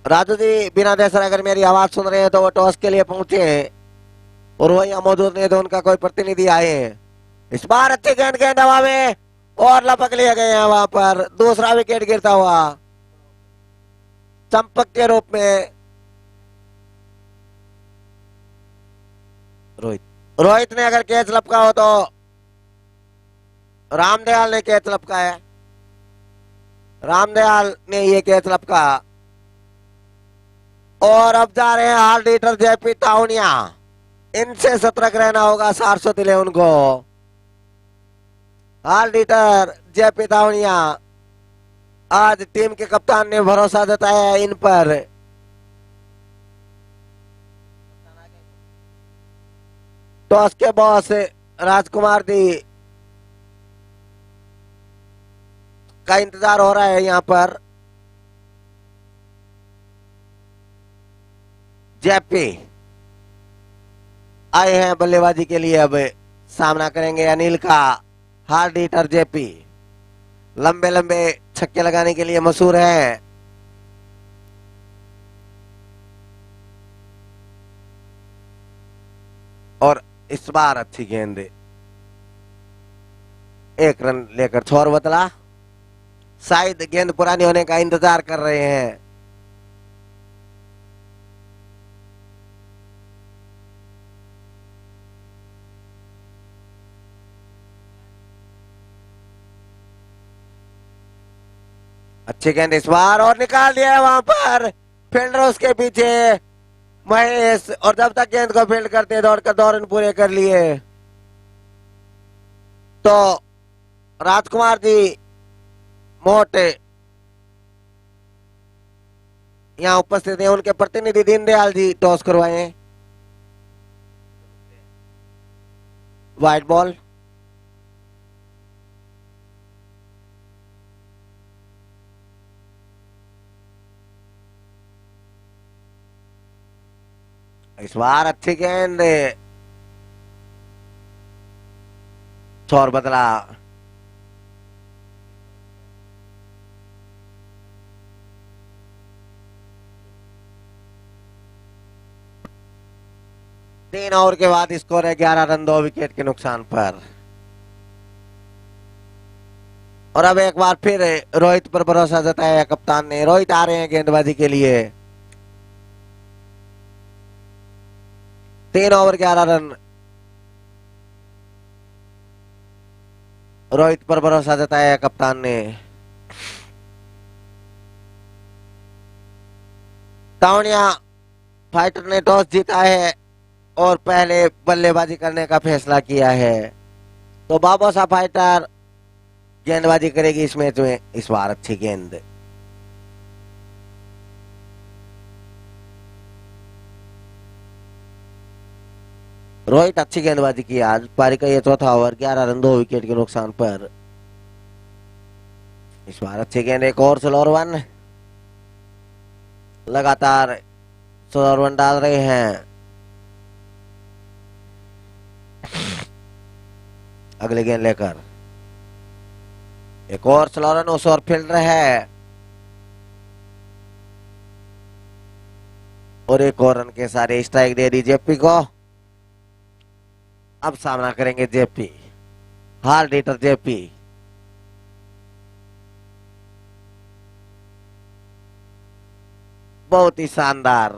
राजू जी बिना देसर अगर मेरी आवाज सुन रहे हैं तो वो टॉस के लिए पहुंचे हैं और वो यहाँ मौजूद नहीं तो उनका कोई प्रतिनिधि आए हैं। इस बार अच्छी गेंद, गेंद हवा में और लपक लिए गए हैं। वहां पर दूसरा विकेट गिरता हुआ चंपक के रूप में। रोहित ने अगर कैच लपका हो तो रामदयाल ने कैच लपका है। रामदयाल ने ये कैच लपका। और अब जा रहे हैं हार्ड हिटर जेपी टाउनिया, इनसे सतर्क रहना होगा सारस्वत 11 को। हार्ड हिटर जेपी टाउनिया, आज टीम के कप्तान ने भरोसा जताया है इन पर। टॉस के बॉस राजकुमार दी का इंतजार हो रहा है यहाँ पर। जेपी आए हैं बल्लेबाजी के लिए, अब सामना करेंगे अनिल का। हार्ड हिटर जेपी लंबे लंबे छक्के लगाने के लिए मशहूर है। और इस बार अच्छी गेंद, एक रन लेकर छोर बदला। शायद गेंद पुरानी होने का इंतजार कर रहे हैं। अच्छी गेंद इस बार, और निकाल दिया है वहां पर फील्डर उसके पीछे महेश, और जब तक गेंद को फील्ड करते दौड़कर 2 रन पूरे कर लिए। तो राजकुमार जी मोटे यहाँ उपस्थित हैं, उनके प्रतिनिधि दीनदयाल जी टॉस करवाए। वाइड बॉल, इस बार अच्छी गेंद, छोर बदला। तीन ओवर के बाद स्कोर है 11 रन 2 विकेट के नुकसान पर। और अब एक बार फिर रोहित पर भरोसा जताया है कप्तान ने। रोहित आ रहे हैं गेंदबाजी के लिए। 3 ओवर 11 रन, रोहित पर भरोसा जताया है कप्तान ने। टाउनिया फाइटर ने टॉस जीता है और पहले बल्लेबाजी करने का फैसला किया है। तो बाबोसा फाइटर गेंदबाजी करेगी इस मैच में। इस बार अच्छी गेंद, रोहित अच्छी गेंदबाजी की आज। पारी का ये चौथा ओवर, 11 रन 2 विकेट के नुकसान पर। इस बार अच्छी गेंद, एक और स्लोअर वन, लगातार स्लोअर वन डाल रहे हैं। अगले गेंद लेकर एक और स्लोअर रन, उस और फील्डर है, और एक और रन के सारे स्ट्राइक दे दी जेपी को। अब सामना करेंगे जेपी, हार्ड हिटर जेपी। बहुत ही शानदार,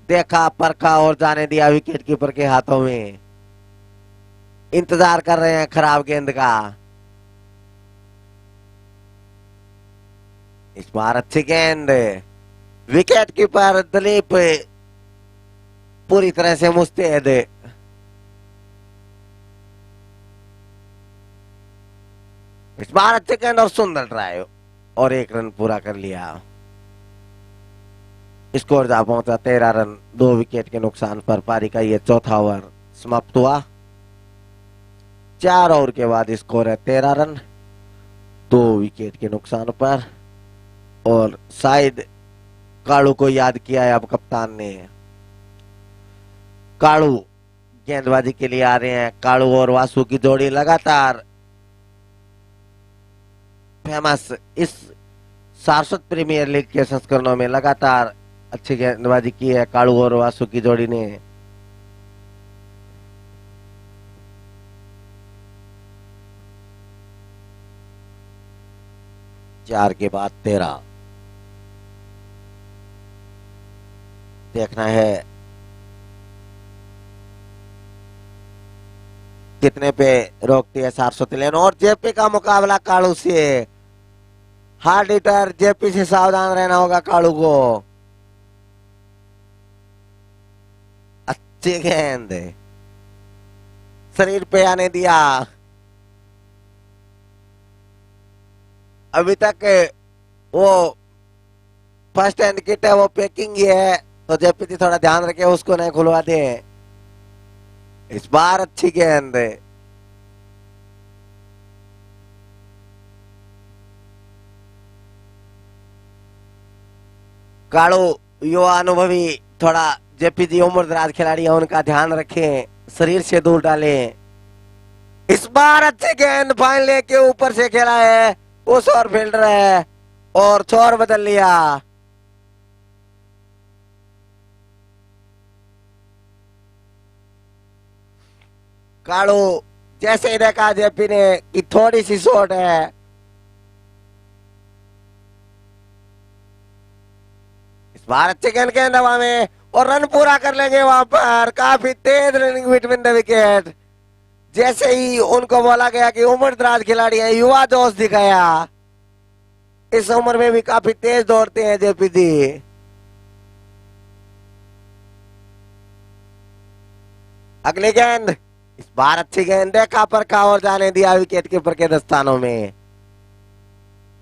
देखा परखा और जाने दिया विकेट कीपर के हाथों में। इंतजार कर रहे हैं खराब गेंद का। इस बार अच्छी गेंद, विकेट कीपर दिलीप पूरी तरह से मुस्तैद। इस बार अच्छी गेंद और सुंदर ड्राइव, और 1 रन पूरा कर लिया। स्कोर जा पहुंचा 13 रन 2 विकेट के नुकसान पर। पारी का ये चौथा ओवर समाप्त हुआ। 4 ओवर के बाद स्कोर है 13 रन 2 विकेट के नुकसान पर। और शायद कालू को याद किया है अब कप्तान ने। कालू गेंदबाजी के लिए आ रहे हैं। कालू और वासु की जोड़ी लगातार फेमस, इस सारस्वत प्रीमियर लीग के संस्करणों में लगातार अच्छी गेंदबाजी की है कालू और वासु की जोड़ी ने। चार के बाद 13, देखना है कितने पे रोकती है सारस्वत लेन। और जेपी का मुकाबला कालू से। हार्ड हिटर जेपी से सावधान रहना होगा कालू को। अच्छी गेंद शरीर पे आने दिया। अभी तक वो फर्स्ट हैंड किट है वो पैकिंग ही है, तो जेपीटी थोड़ा ध्यान रखे उसको नहीं खुलवा दे। इस बार अच्छी गेंद काड़ू युवा अनुभवी थोड़ा जेपीजी उम्रदराज खिलाड़ी है उनका ध्यान रखें, शरीर से दूर डालें। इस बार अच्छी गेंद फाइनल के ऊपर से खेला है, उस और फील्डर है और छोर बदल लिया। काड़ू जैसे ही देखा जेपी ने कि थोड़ी सी शॉट है, इस बार अच्छे गेंद हवा में और रन पूरा कर लेंगे वहां पर। काफी तेज रनिंग बिटवीन द विकेट। जैसे ही उनको बोला गया कि उम्रदराज खिलाड़ी है, युवा जोश दिखाया। इस उम्र में भी काफी तेज दौड़ते हैं जेपीजी। अगली गेंद, इस बार अच्छी गेंद देखा परखा और जाने दिया विकेट कीपर के दस्तानों में।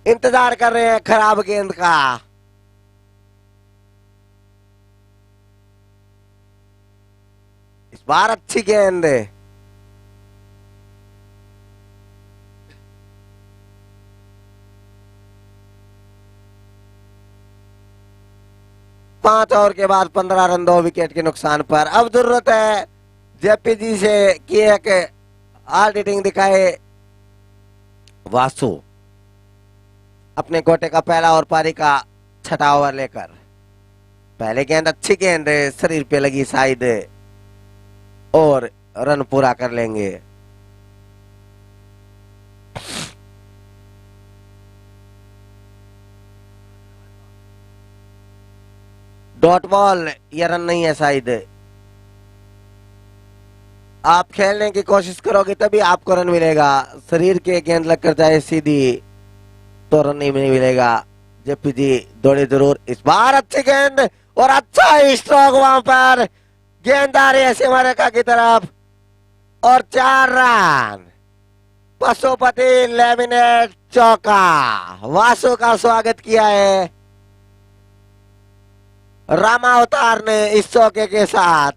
इंतजार कर रहे हैं खराब गेंद का। इस बार अच्छी गेंद, पांच ओवर के बाद 15 रन 2 विकेट के नुकसान पर। अब जरूरत है जेपीजी से कि एक हार्ड हिटिंग दिखाए वासु अपने कोटे का पहला और पारी का छठा ओवर लेकर। पहले गेंद अच्छी गेंद शरीर पे लगी साइड और रन पूरा कर लेंगे। डॉट बॉल, ये रन नहीं है शायद। आप खेलने की कोशिश करोगे तभी आपको रन मिलेगा। शरीर के गेंद लगकर जाए सीधी तो रन नहीं मिलेगा। जेपीजी दौड़े जरूर। इस बार अच्छी गेंद और अच्छा स्ट्रोक वहां पर। गेंद आ रही है सीमा रेखा की तरफ और 4 रन। पशुपति लेमिनेट चौका। वासु का स्वागत किया है रामावतार ने इस चौके के साथ।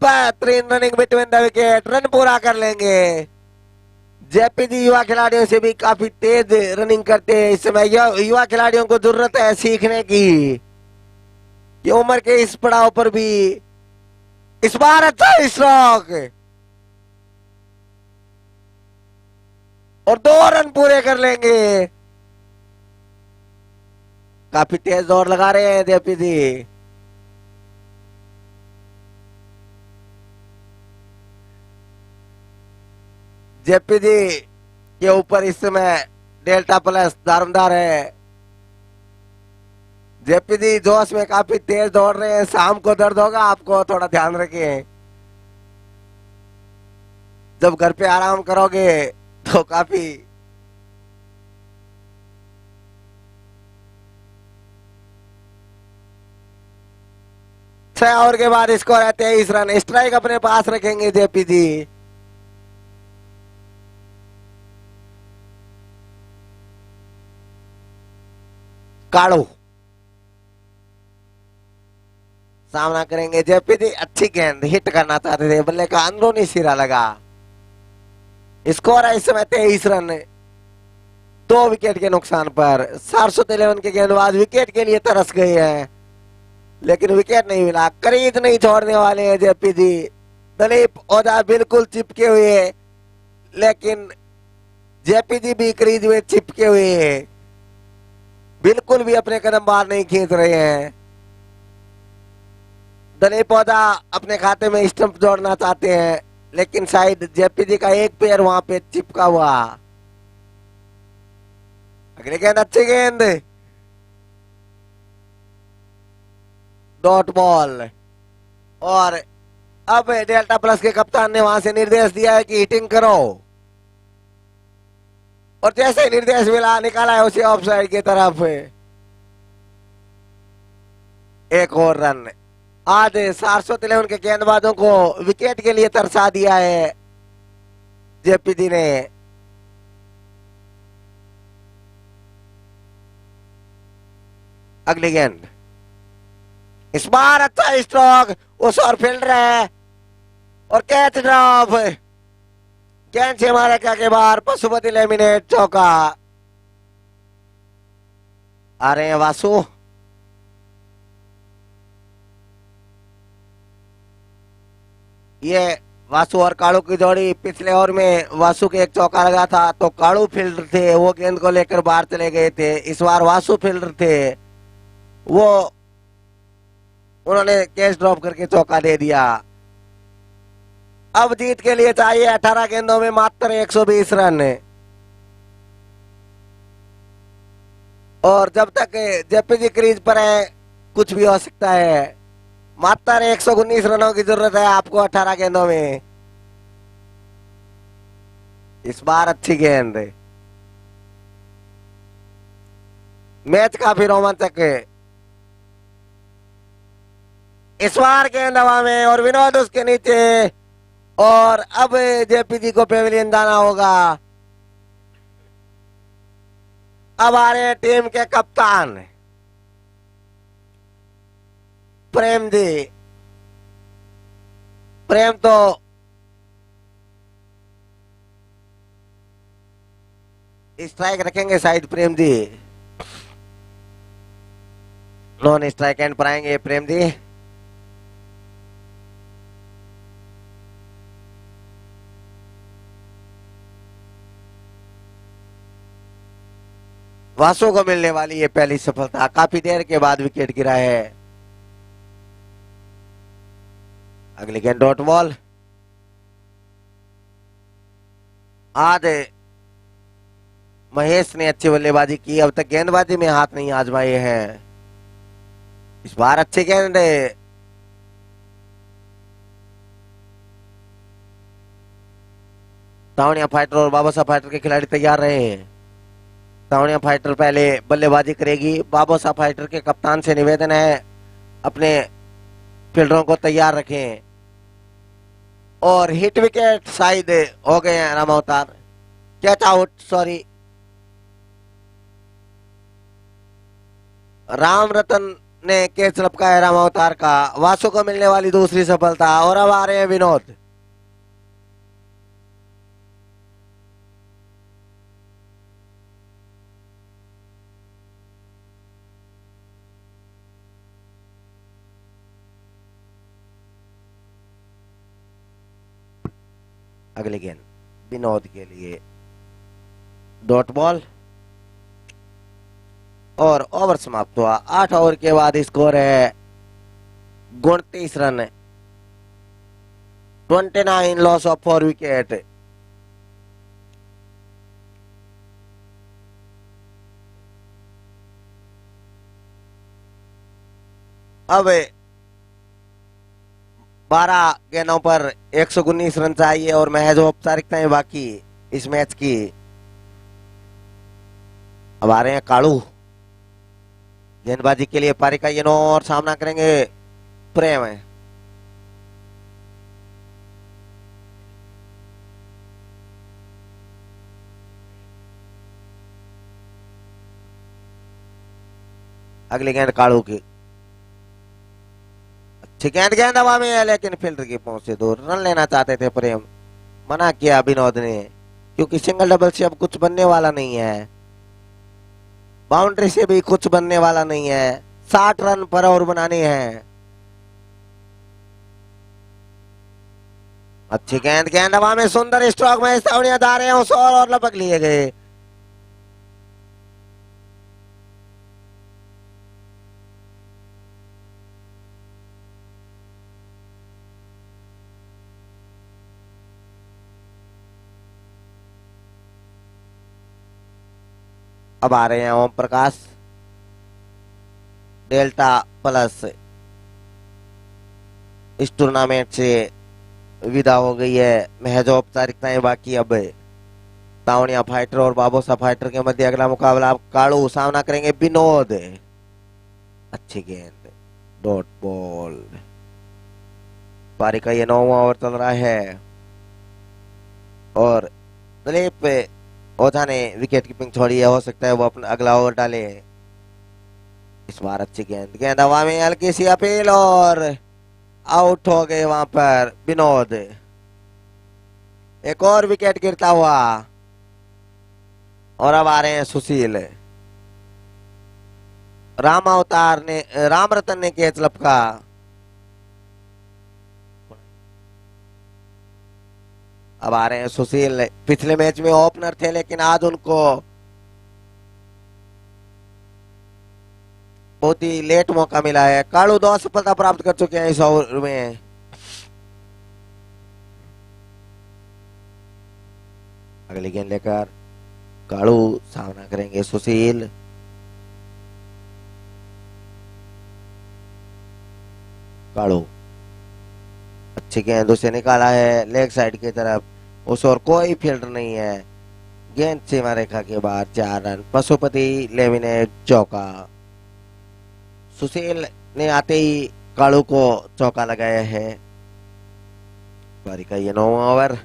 बेहतरीन running between the wicket, run पूरा कर लेंगे। जेपीजी युवा खिलाड़ियों से भी काफी तेज रनिंग करते हैं। इस समय युवा खिलाड़ियों को जरूरत है सीखने की कि उम्र के इस पड़ाव पर भी। इस बार अच्छा स्ट्रोक और 2 रन पूरे कर लेंगे। काफी तेज दौड़ लगा रहे हैं जेपीजी। जेपीजी के ऊपर इस समय डेल्टा प्लस दारोमदार है। जेपीजी जोश में काफी तेज दौड़ रहे हैं। शाम को दर्द होगा आपको, थोड़ा ध्यान रखें। जब घर पे आराम करोगे तो काफी छह ओवर के बाद स्कोर है 23 रन। स्ट्राइक अपने पास रखेंगे जेपीजी। काड़ू सामना करेंगे जेपीजी। अच्छी गेंद हिट करना चाहते थे, बल्ले का अंदरूनी सिरा लगा। स्कोर है इस समय 23 रन 2 विकेट के नुकसान पर। 411 के गेंदबाज विकेट के लिए तरस गए हैं लेकिन विकेट नहीं मिला। क्रीज नहीं छोड़ने वाले हैं जेपीजी। दिलीप ओझा बिल्कुल चिपके हुए, लेकिन जेपीजी भी क्रीज में चिपके हुए हैं, बिल्कुल भी अपने कदम बाहर नहीं खींच रहे हैं। दिलीप ओझा अपने खाते में स्टंप जोड़ना चाहते हैं, लेकिन शायद जेपीजी का एक पैर वहां पे चिपका हुआ। अगली गेंद अच्छी गेंद, डॉट बॉल। और अब डेल्टा प्लस के कप्तान ने वहां से निर्देश दिया है कि हिटिंग करो, और जैसे ही निर्देश मिला निकाला है उसे ऑफ साइड की तरफ। एक और रन। आज सारस्वत 11 के गेंदबाजों को विकेट के लिए तरसा दिया है जेपीजी ने। अगली गेंद, इस बार अच्छा स्ट्रोक, उस और फील्डर है और कैच ड्रॉप। गेंद से मारे के बाहर, पशुपति लेमिनेट चौका। आ रहे हैं वासु। ये वासु और कालू की जोड़ी, पिछले ओवर में वासु के एक चौका लगा था तो कालू फील्डर थे, वो गेंद को लेकर बाहर चले गए थे। इस बार वासु फील्डर थे, वो उन्होंने कैच ड्रॉप करके चौका दे दिया। अब जीत के लिए चाहिए 18 गेंदों में मात्र 120 रन। और जब तक जेपीजी क्रीज पर है कुछ भी हो सकता है। मात्र 119 रनों की जरूरत है आपको 18 गेंदों में। इस बार अच्छी गेंद, मैच काफी रोमांचक है। इस बार गेंद हवा में और विनोद उसके नीचे, और अब जेपीजी को पेविलियन जाना होगा। अब आ रहे हैं टीम के कप्तान प्रेम जी। प्रेम तो स्ट्राइक रखेंगे शायद Prem ji, non strike and पर आएंगे प्रेम जी। वासु को मिलने वाली ये पहली सफलता, काफी देर के बाद विकेट गिरा है। अगली गेंद डॉट बॉल। आज महेश ने अच्छी बल्लेबाजी की, अब तक गेंदबाजी में हाथ नहीं आजमाए हैं। इस बार अच्छी गेंद, तावड़िया फाइटर और बाबा साहब फाइटर के खिलाड़ी तैयार रहे हैं। तावड़िया फाइटर पहले बल्लेबाजी करेगी। बाबा साहब फाइटर के कप्तान से निवेदन है अपने फील्डरों को तैयार रखें। और हिट विकेट शायद हो गए हैं राम अवतार, कैच आउट, सॉरी। राम रतन ने कैच लपकाया राम अवतार का। वासु को मिलने वाली दूसरी सफलता। और अब आ रहे हैं विनोद। अगली गेंद विनोद के लिए डॉट बॉल और ओवर समाप्त हुआ। 8 ओवर के बाद स्कोर है 29 रन, 29 लॉस ऑफ 4 विकेट। अब 12 गेंदों पर 119 रन चाहिए और महज औपचारिकताएं बाकी इस मैच की। अब आ रहे हैं कालू गेंदबाजी के लिए पारी का ये और सामना करेंगे प्रेम है। अगली गेंद कालू की, अच्छी गेंद हवा में है लेकिन फील्डर की पहुंच से दूर। रन लेना चाहते थे प्रेम, मना किया विनोद ने, क्योंकि सिंगल डबल से अब कुछ बनने वाला नहीं है, बाउंड्री से भी कुछ बनने वाला नहीं है। 60 रन पर ओवर बनाने हैं। अच्छी गेंद हवा में, सुंदर स्ट्रोक में सावड़िया जा रहे हैं उस और लपक लिए गए। अब आ रहे हैं ओम प्रकाश। डेल्टा प्लस इस टूर्नामेंट से विदा हो गई है, महज औपचारिकताएं बाकी। अब तावड़िया फाइटर और बाबोसा फाइटर के मध्य अगला मुकाबला। अब कालू सामना करेंगे विनोद। अच्छी गेंद डॉट बॉल। पारी का ये 9वां ओवर चल रहा है और दिलीप ओझा ने विकेट कीपिंग छोड़ी है, हो सकता है वो अपना अगला ओवर डाले। इस बार अच्छी गेंद, गेंद हवा में, हल्की सी अपील और आउट हो गए वहां पर विनोद। एक और विकेट गिरता हुआ और अब आ रहे हैं सुशील। राम रतन ने कैच लपका। अब आ रहे हैं सुशील। पिछले मैच में ओपनर थे लेकिन आज उनको बहुत ही लेट मौका मिला है। कालू 2 सफलता प्राप्त कर चुके हैं इस ओवर में। अगली गेंद लेकर कालू सामना करेंगे सुशील। कालू अच्छी गेंद उसे निकाला है लेग साइड की तरफ, उस और कोई फील्डर नहीं है। गेंद सीमा रेखा के बाहर, 4 रन। पशुपति लेमिनेट चौका। सुशील ने आते ही कालू को चौका लगाया है। पारी का ये 9वां ओवर।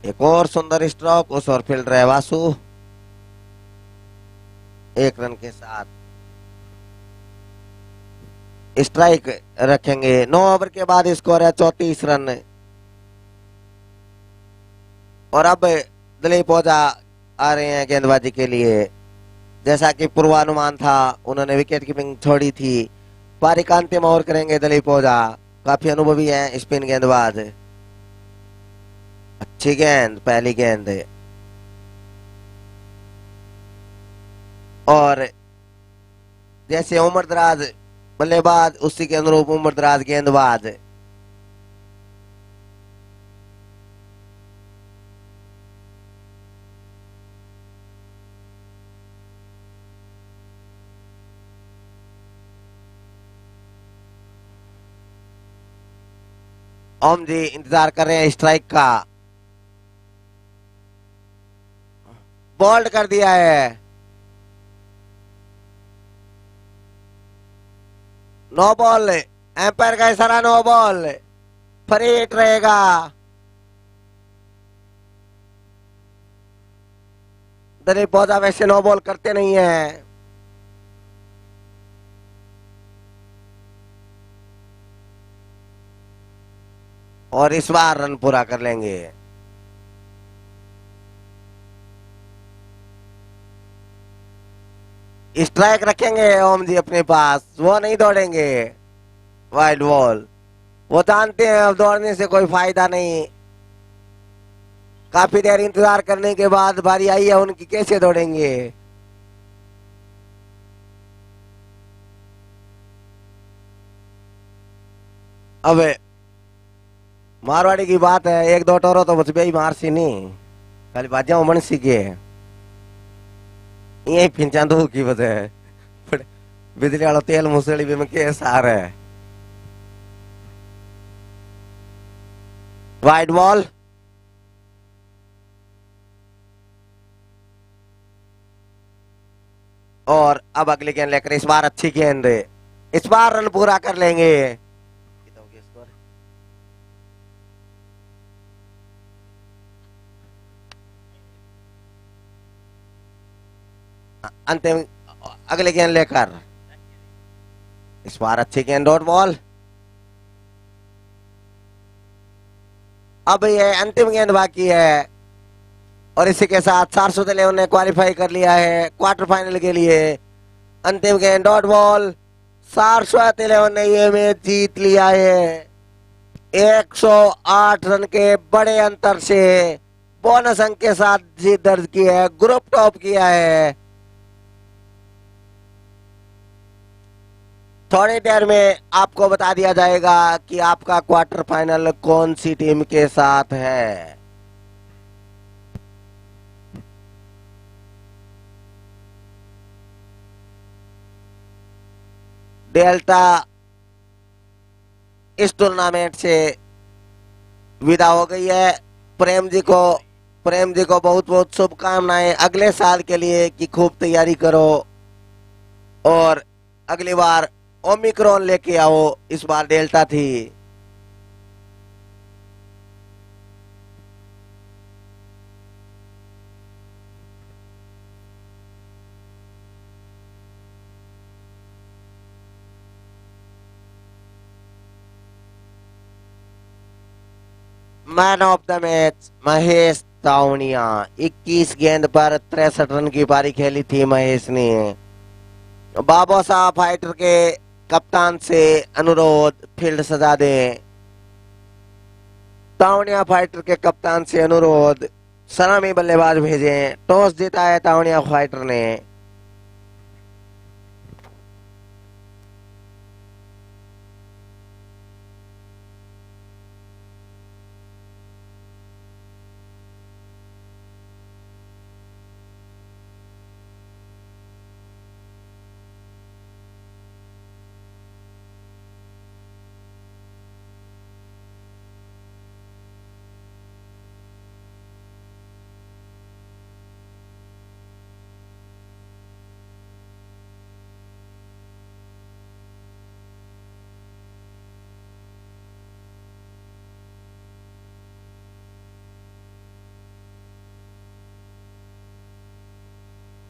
एक और सुंदर स्ट्रोक, उस और फील्डर है वासु। 1 रन के साथ स्ट्राइक रखेंगे। 9 ओवर के बाद स्कोर है 34 रन। और अब दिलीप ओझा आ रहे हैं गेंदबाजी के लिए। जैसा कि पूर्वानुमान था, उन्होंने विकेट कीपिंग छोड़ी थी। पारी का अंतिम ओवर करेंगे दिलीप ओझा। काफी अनुभवी है स्पिन गेंदबाज। अच्छी गेंद, पहली गेंद। और जैसे उम्र दराज बल्लेबाज, उसी के अनुरूप उम्र दराज गेंदबाज। ओम जी इंतजार कर रहे हैं स्ट्राइक का। बोल्ड कर दिया है। No ball. एम्पायर का इशारा, नो बॉल। फ्री हिट रहेगा। दिलीप ओझा वैसे नो बॉल करते नहीं है। और इस बार रन पूरा कर लेंगे। स्ट्राइक रखेंगे ओम जी अपने पास, वो नहीं दौड़ेंगे। Wide ball. वो जानते हैं अब दौड़ने से कोई फायदा नहीं। काफी देर इंतजार करने के बाद बारी आई है उनकी, कैसे दौड़ेंगे। अब मारवाड़ी की बात है, 1-2 टोरो तो बच गई मार सी नहीं, खाली बाजा उमन सी के यही पिंचा दो की वजह बिजली वाला तेल मुसली भी में के सार है। Wide ball. और अब अगली गेंद लेकर, इस बार अच्छी गेंद, इस बार रन पूरा कर लेंगे। अंतिम अगले गेंद लेकर, इस बार अच्छी गेंद, डॉट बॉल। अब ये अंतिम गेंद बाकी है और इसी के साथ 411 ने क्वालिफाई कर लिया है क्वार्टर फाइनल के लिए। अंतिम गेंद, डॉट बॉल। 411 ने ये मैच जीत लिया है 108 रन के बड़े अंतर से। बोनस अंक के साथ जीत दर्ज की है, ग्रुप टॉप किया है। थोड़ी देर में आपको बता दिया जाएगा कि आपका क्वार्टर फाइनल कौन सी टीम के साथ है। डेल्टा इस टूर्नामेंट से विदा हो गई है। प्रेम जी को बहुत बहुत शुभकामनाएं अगले साल के लिए कि खूब तैयारी करो और अगली बार ओमिक्रॉन लेके आओ, इस बार डेल्टा थी। Man of the match Mahesh Tawaniya. 21 गेंद पर 63 रन की पारी खेली थी महेश ने। बाबा साहब फाइटर के कप्तान से अनुरोध, फील्ड सजा दे। तावनिया फाइटर के कप्तान से अनुरोध, सलामी बल्लेबाज भेजें। टॉस जीता है तावनिया फाइटर ने।